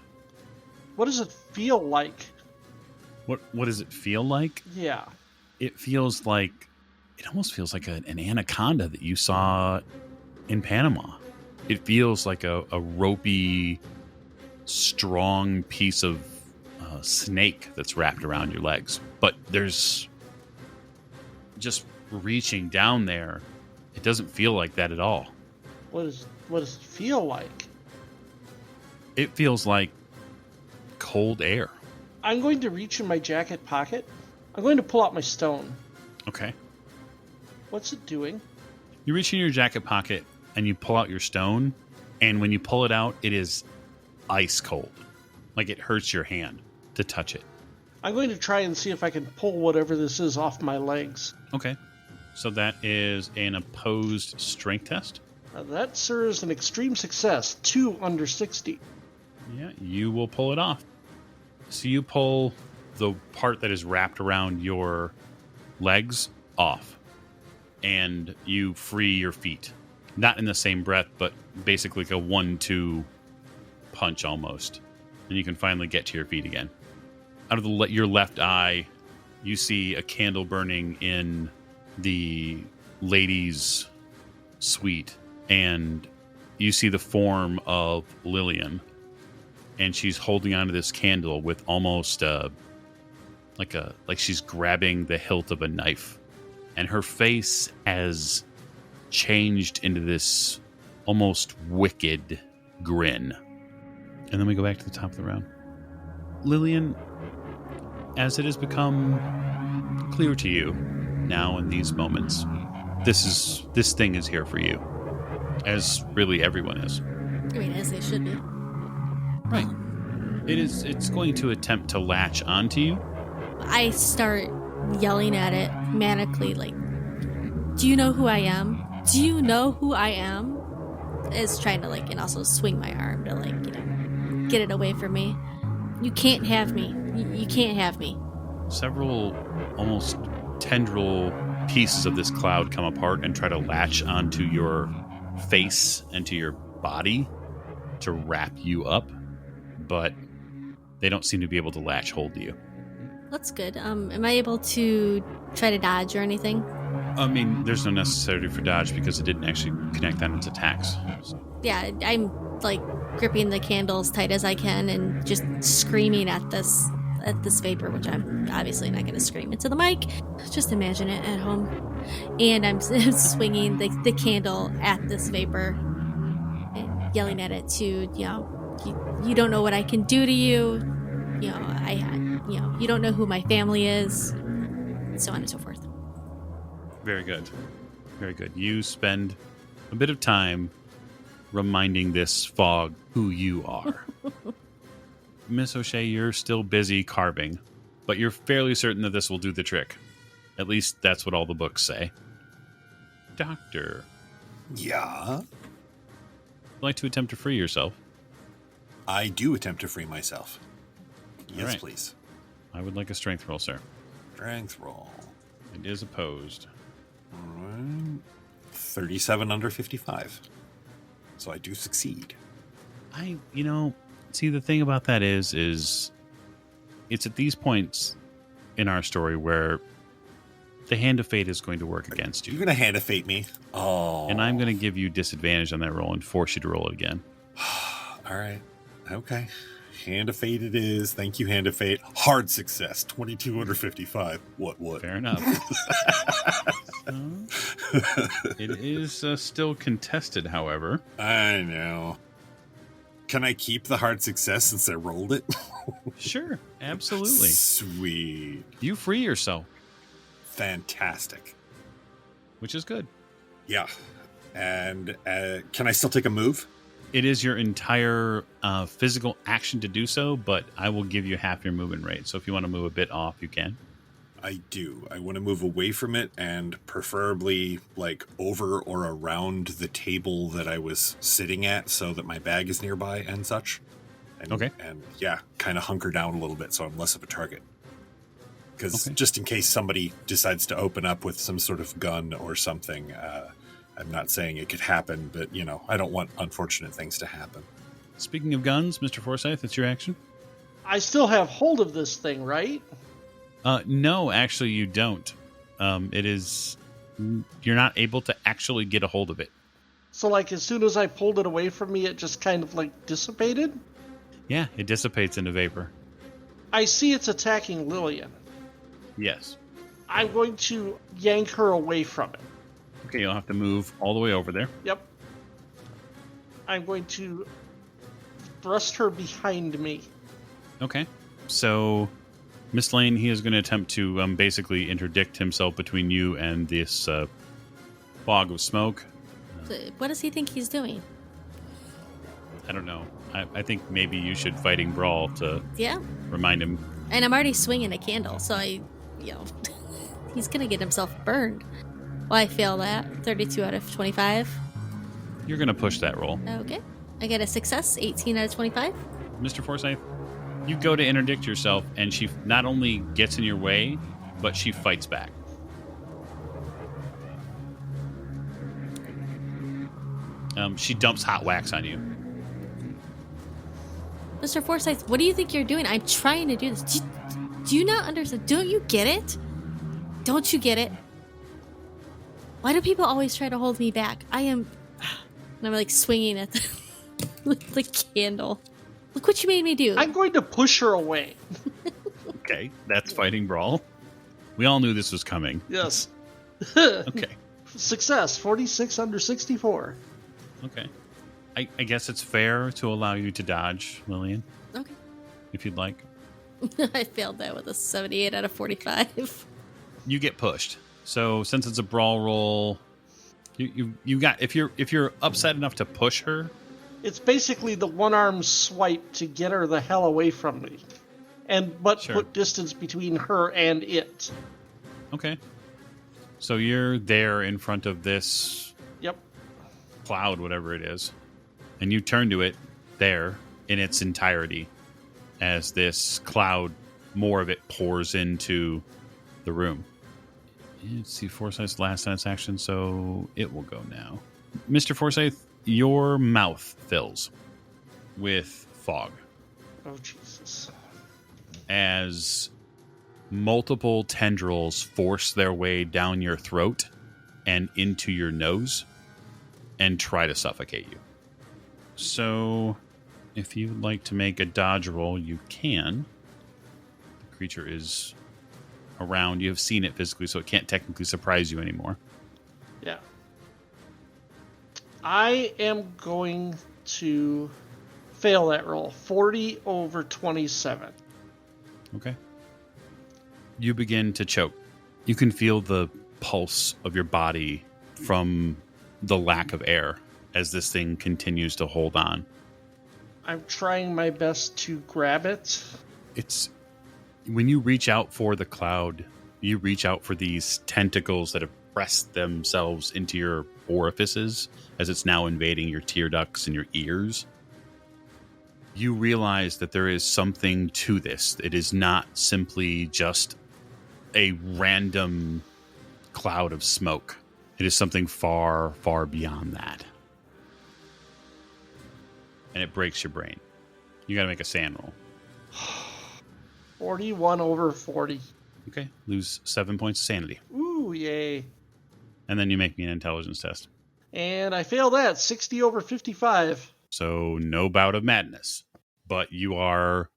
What does it feel like? What does it feel like? Yeah. It almost feels like an anaconda that you saw in Panama. It feels like a ropey, strong piece of snake that's wrapped around your legs. But there's just reaching down there. It doesn't feel like that at all. What does it feel like? It feels like cold air. I'm going to reach in my jacket pocket. I'm going to pull out my stone. Okay. What's it doing? You reach in your jacket pocket, and you pull out your stone, and when you pull it out, it is ice cold. Like it hurts your hand to touch it. I'm going to try and see if I can pull whatever this is off my legs. Okay. So that is an opposed strength test. Now that, sir, is an extreme success. 2 under 60. Yeah, you will pull it off. So you pull the part that is wrapped around your legs off, and you free your feet. Not in the same breath, but basically like a 1-2 punch almost. And you can finally get to your feet again. Out of your left eye, you see a candle burning in the ladies' suite, and you see the form of Lillian, and she's holding onto this candle with almost like she's grabbing the hilt of a knife, and her face has changed into this almost wicked grin. And then we go back to the top of the round. Lillian, as it has become clear to you now in these moments, this thing is here for you, as really everyone is. I mean, as they should be. Right. It's going to attempt to latch onto you. I start yelling at it manically, like, do you know who I am? Do you know who I am? It's trying to, like, and also swing my arm to, like, get it away from me. You can't have me. You can't have me. Several almost tendril pieces of this cloud come apart and try to latch onto your face and to your body to wrap you up, but they don't seem to be able to latch hold to you. That's good. Am I able to try to dodge or anything? I mean, there's no necessity for dodge because it didn't actually connect on its attacks. So. Yeah, I'm like gripping the candle as tight as I can and just screaming at this vapor, which I'm obviously not going to scream into the mic. Just imagine it at home. And I'm swinging the candle at this vapor and yelling at it to, you don't know what I can do to you. You don't know who my family is, and so on and so forth. Very good. Very good. You spend a bit of time reminding this fog who you are. Miss O'Shea, you're still busy carving, but you're fairly certain that this will do the trick. At least that's what all the books say. Doctor. Yeah? Would you like to attempt to free yourself? I do attempt to free myself. Yes, right. Please. I would like a strength roll, sir. Strength roll. It is opposed. All right. 37 under 55. So I do succeed. See, the thing about that is it's at these points in our story where the hand of fate is going to work against you. You're going to hand of fate me? Oh. And I'm going to give you disadvantage on that roll and force you to roll it again. All right. Okay. Hand of fate it is. Thank you, hand of fate. Hard success. 22 under 55. What? Fair enough. It is still contested, however. I know. Can I keep the hard success since I rolled it? Sure. Absolutely. Sweet. You free yourself. Fantastic. Which is good. Yeah. And can I still take a move? It is your entire physical action to do so, but I will give you half your movement rate. So if you want to move a bit off, you can. I do. I want to move away from it and preferably like over or around the table that I was sitting at so that my bag is nearby and such. And, okay. And yeah, kind of hunker down a little bit so I'm less of a target. Because just in case somebody decides to open up with some sort of gun or something, I'm not saying it could happen, but, I don't want unfortunate things to happen. Speaking of guns, Mr. Forsyth, it's your action. I still have hold of this thing, right? No, actually, you don't. You're not able to actually get a hold of it. So, like, as soon as I pulled it away from me, it just kind of, like, dissipated? Yeah, it dissipates into vapor. I see it's attacking Lillian. Yes. I'm going to yank her away from it. Okay, you'll have to move all the way over there. Yep. I'm going to thrust her behind me. Okay. So, Miss Lane, he is going to attempt to basically interdict himself between you and this fog of smoke. What does he think he's doing? I don't know. I think maybe you should fighting brawl to remind him. And I'm already swinging a candle, so he's going to get himself burned. Well, I fail that. 32 out of 25. You're going to push that roll. Okay. I get a success, 18 out of 25. Mr. Forsyth, you go to interdict yourself, and she not only gets in your way, but she fights back. She dumps hot wax on you. Mr. Forsyth, what do you think you're doing? I'm trying to do this. Do you not understand? Don't you get it? Don't you get it? Why do people always try to hold me back? And I'm like swinging at the candle. Look what you made me do. I'm going to push her away. Okay, that's fighting brawl. We all knew this was coming. Yes. Okay. Success, 46 under 64. Okay. I guess it's fair to allow you to dodge, Lillian. Okay. If you'd like. I failed that with a 78 out of 45. You get pushed. So since it's a brawl roll, you got if you're upset enough to push her. It's basically the one-arm swipe to get her the hell away from me. Sure. Put distance between her and it. Okay. So you're there in front of this cloud, whatever it is. And you turn to it there in its entirety as this cloud, more of it pours into the room. Let's see, Forsyth's last on its action, so it will go now. Mr. Forsyth, your mouth fills with fog. Oh, Jesus. As multiple tendrils force their way down your throat and into your nose and try to suffocate you. So, if you would like to make a dodge roll, you can. The creature is around. You have seen it physically, so it can't technically surprise you anymore. Yeah. I am going to fail that roll. 40 over 27. Okay. You begin to choke. You can feel the pulse of your body from the lack of air as this thing continues to hold on. I'm trying my best to grab it. It's when you reach out for the cloud, you reach out for these tentacles that have pressed themselves into your orifices as it's now invading your tear ducts and your ears. You realize that there is something to this. It is not simply just a random cloud of smoke. It is something far, far beyond that. And it breaks your brain. You gotta make a sand roll. 41 over 40. Okay, lose 7 points of sanity. Ooh, yay. And then you make me an intelligence test. And I failed that, 60 over 55. So no bout of madness. But you are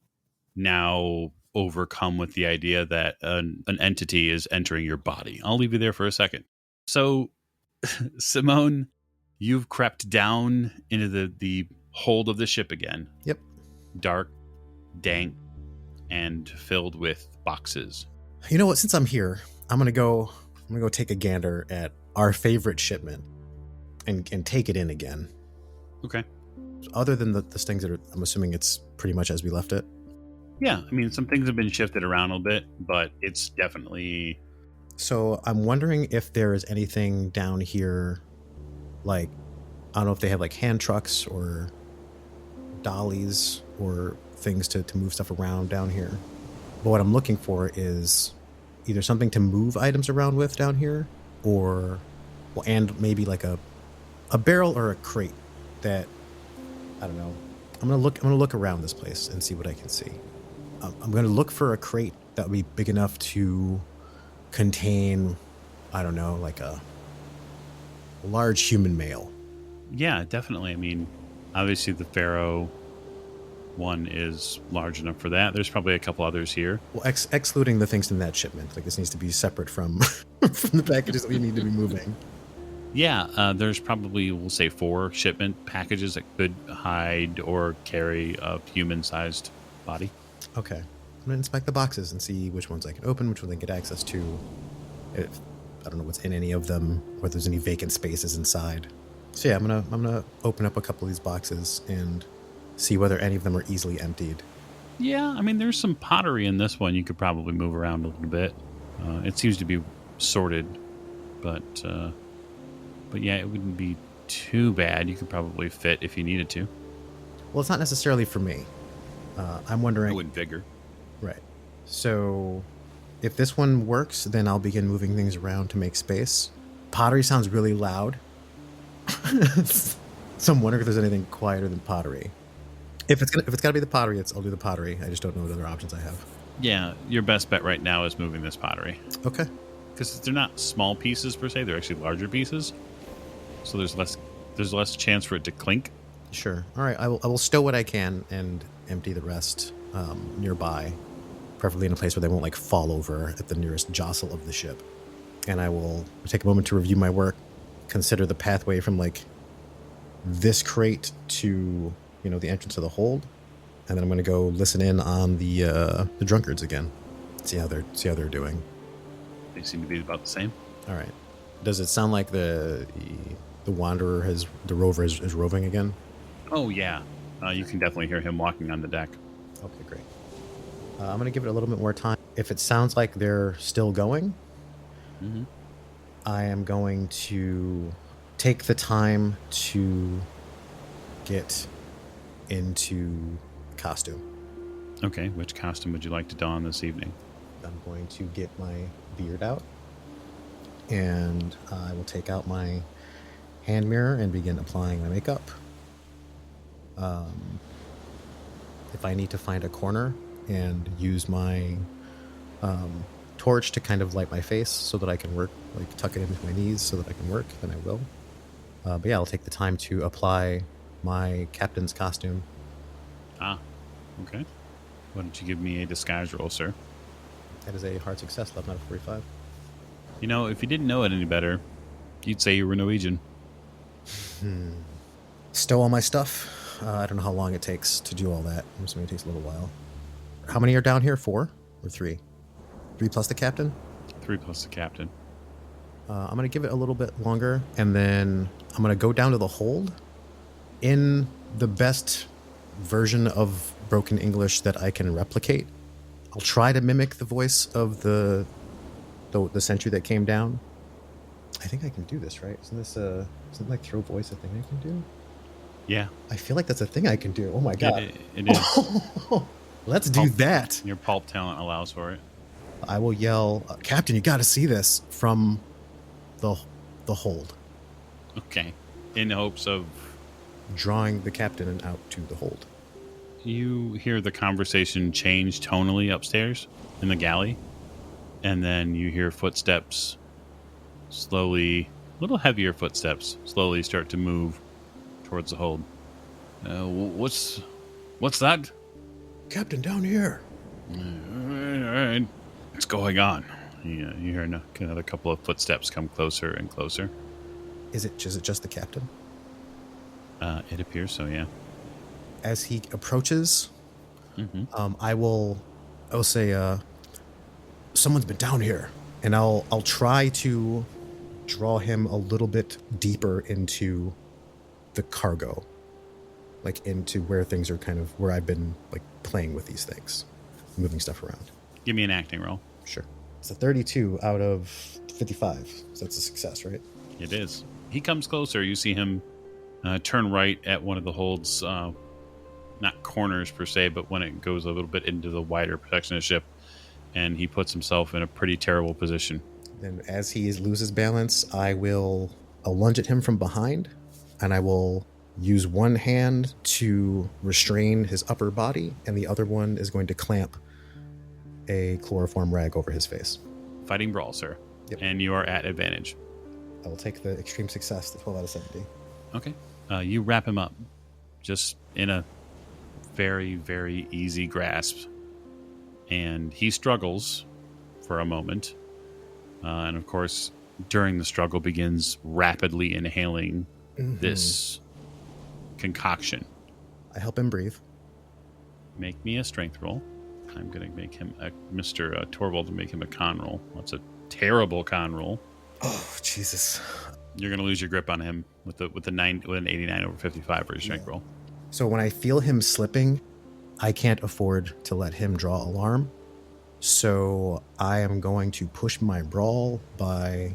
now overcome with the idea that an entity is entering your body. I'll leave you there for a second. So, Simone, you've crept down into the hold of the ship again. Yep. Dark, dank, and filled with boxes. You know what? Since I'm here, I'm gonna go take a gander at our favorite shipment and take it in again. Okay. Other than the things that are, I'm assuming it's pretty much as we left it. Yeah, I mean, some things have been shifted around a little bit, but it's definitely... So I'm wondering if there is anything down here, like, I don't know if they have like hand trucks or dollies or things to move stuff around down here. But what I'm looking for is either something to move items around with down here, or, well, and maybe like a barrel or a crate that, I don't know. I'm gonna look around this place and see what I can see. I'm gonna look for a crate that would be big enough to contain, I don't know, like a large human male. Yeah, definitely. I mean, obviously the Pharaoh one is large enough for that. There's probably a couple others here. Well, excluding the things in that shipment. Like, this needs to be separate from from the packages that we need to be moving. Yeah, there's probably, we'll say, 4 shipment packages that could hide or carry a human-sized body. Okay. I'm going to inspect the boxes and see which ones I can open, which ones I can get access to. If, I don't know what's in any of them, whether there's any vacant spaces inside. So yeah, I'm gonna open up a couple of these boxes and see whether any of them are easily emptied. Yeah, I mean, there's some pottery in this one. You could probably move around a little bit. It seems to be sorted, but yeah, it wouldn't be too bad. You could probably fit if you needed to. Well, it's not necessarily for me. I'm I wondering. wouldn't vigor. Right. So, if this one works, then I'll begin moving things around to make space. Pottery sounds really loud. So I'm wondering if there's anything quieter than pottery. If it's got to be the pottery, I'll do the pottery. I just don't know what other options I have. Yeah, your best bet right now is moving this pottery. Okay. Because they're not small pieces per se; they're actually larger pieces. So there's less chance for it to clink. Sure. All right. I will stow what I can and empty the rest nearby, preferably in a place where they won't fall over at the nearest jostle of the ship. And I will take a moment to review my work, consider the pathway from this crate to the entrance to the hold, and then I'm going to go listen in on the drunkards again, see how they're doing. They seem to be about the same. All right. Does it sound like the wanderer the rover is roving again? Oh yeah, you can definitely hear him walking on the deck. Okay, great. I'm going to give it a little bit more time. If it sounds like they're still going, I am going to take the time to get into costume. Okay, which costume would you like to don this evening? I'm going to get my beard out, and I will take out my hand mirror and begin applying my makeup. If I need to find a corner and use my torch to kind of light my face so that I can work, tuck it in between my knees so that I can work, then I will. But yeah, I'll take the time to apply my captain's costume. Ah, okay. Why don't you give me a disguise roll, sir? That is a hard success, 11 out of 45. If you didn't know it any better, you'd say you were Norwegian. Stow all my stuff. I don't know how long it takes to do all that. I'm assuming it takes a little while. How many are down here? 4 or 3? 3 plus the captain? 3 plus the captain. I'm going to give it a little bit longer, and then I'm going to go down to the hold in the best version of broken English that I can replicate. I'll try to mimic the voice of the sentry that came down. I think I can do this, right? Isn't throw voice a thing I can do? Yeah. I feel like that's a thing I can do. Oh my god. It is. Let's do that. Your pulp talent allows for it. I will yell, Captain, you got to see this from the hold. Okay. In hopes of drawing the captain out to the hold. You hear the conversation change tonally upstairs in the galley, and then you hear footsteps slowly, a little heavier footsteps, slowly start to move towards the hold. What's that? Captain, down here. All right. What's going on? You hear another couple of footsteps come closer and closer. Is it just the captain? It appears so, yeah. As he approaches, I will say, someone's been down here, and I'll try to draw him a little bit deeper into the cargo, into where things are where I've been playing with these things, moving stuff around. Give me an acting roll. Sure. It's a 32 out of 55, so that's a success, right? It is. He comes closer. You see him turn right at one of the holds, not corners per se, but when it goes a little bit into the wider section of the ship, and he puts himself in a pretty terrible position. Then as he loses balance, I'll lunge at him from behind, and I will use one hand to restrain his upper body, and the other one is going to clamp a chloroform rag over his face. Fighting brawl, sir. Yep. And you are at advantage. I will take the extreme success, the 12 out of 70. Okay. You wrap him up just in a very, very easy grasp. And he struggles for a moment. And of course, during the struggle begins rapidly inhaling this concoction. I help him breathe. Make me a strength roll. I'm going to make him Mr. Torvald to make him a con roll. That's a terrible con roll. Oh, Jesus. You're going to lose your grip on him with an 89 over 55 for your strength roll. So when I feel him slipping, I can't afford to let him draw alarm. So I am going to push my brawl by...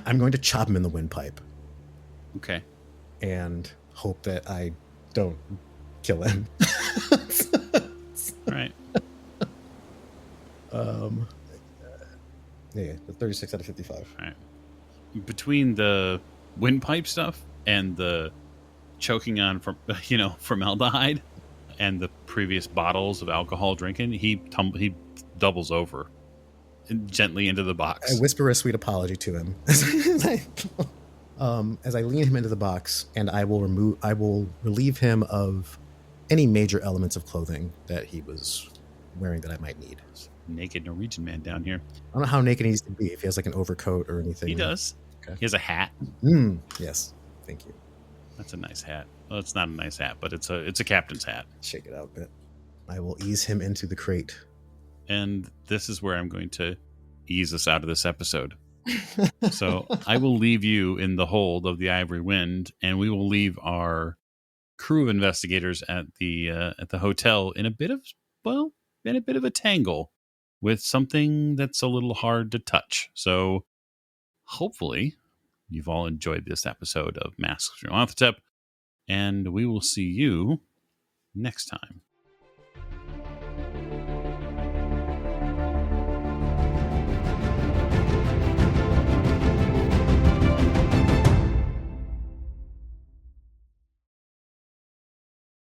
I'm going to chop him in the windpipe. Okay. And hope that I don't kill him. All right. Yeah, the 36 out of 55. All right. Between the windpipe stuff and the choking on formaldehyde and the previous bottles of alcohol drinking, he doubles over gently into the box. I whisper a sweet apology to him as I lean him into the box, and I will relieve him of any major elements of clothing that he was wearing that I might need. Naked Norwegian man down here. I don't know how naked he needs to be, if he has like an overcoat or anything. He does. Okay. He has a hat. Yes. Thank you. That's a nice hat. Well, it's not a nice hat, but it's a captain's hat. Shake it out a bit. I will ease him into the crate. And this is where I'm going to ease us out of this episode. So I will leave you in the hold of the Ivory Wind, and we will leave our crew of investigators at the hotel in a bit of a tangle with something that's a little hard to touch. So hopefully you've all enjoyed this episode of Masks from Nyarlathotep, and we will see you next time.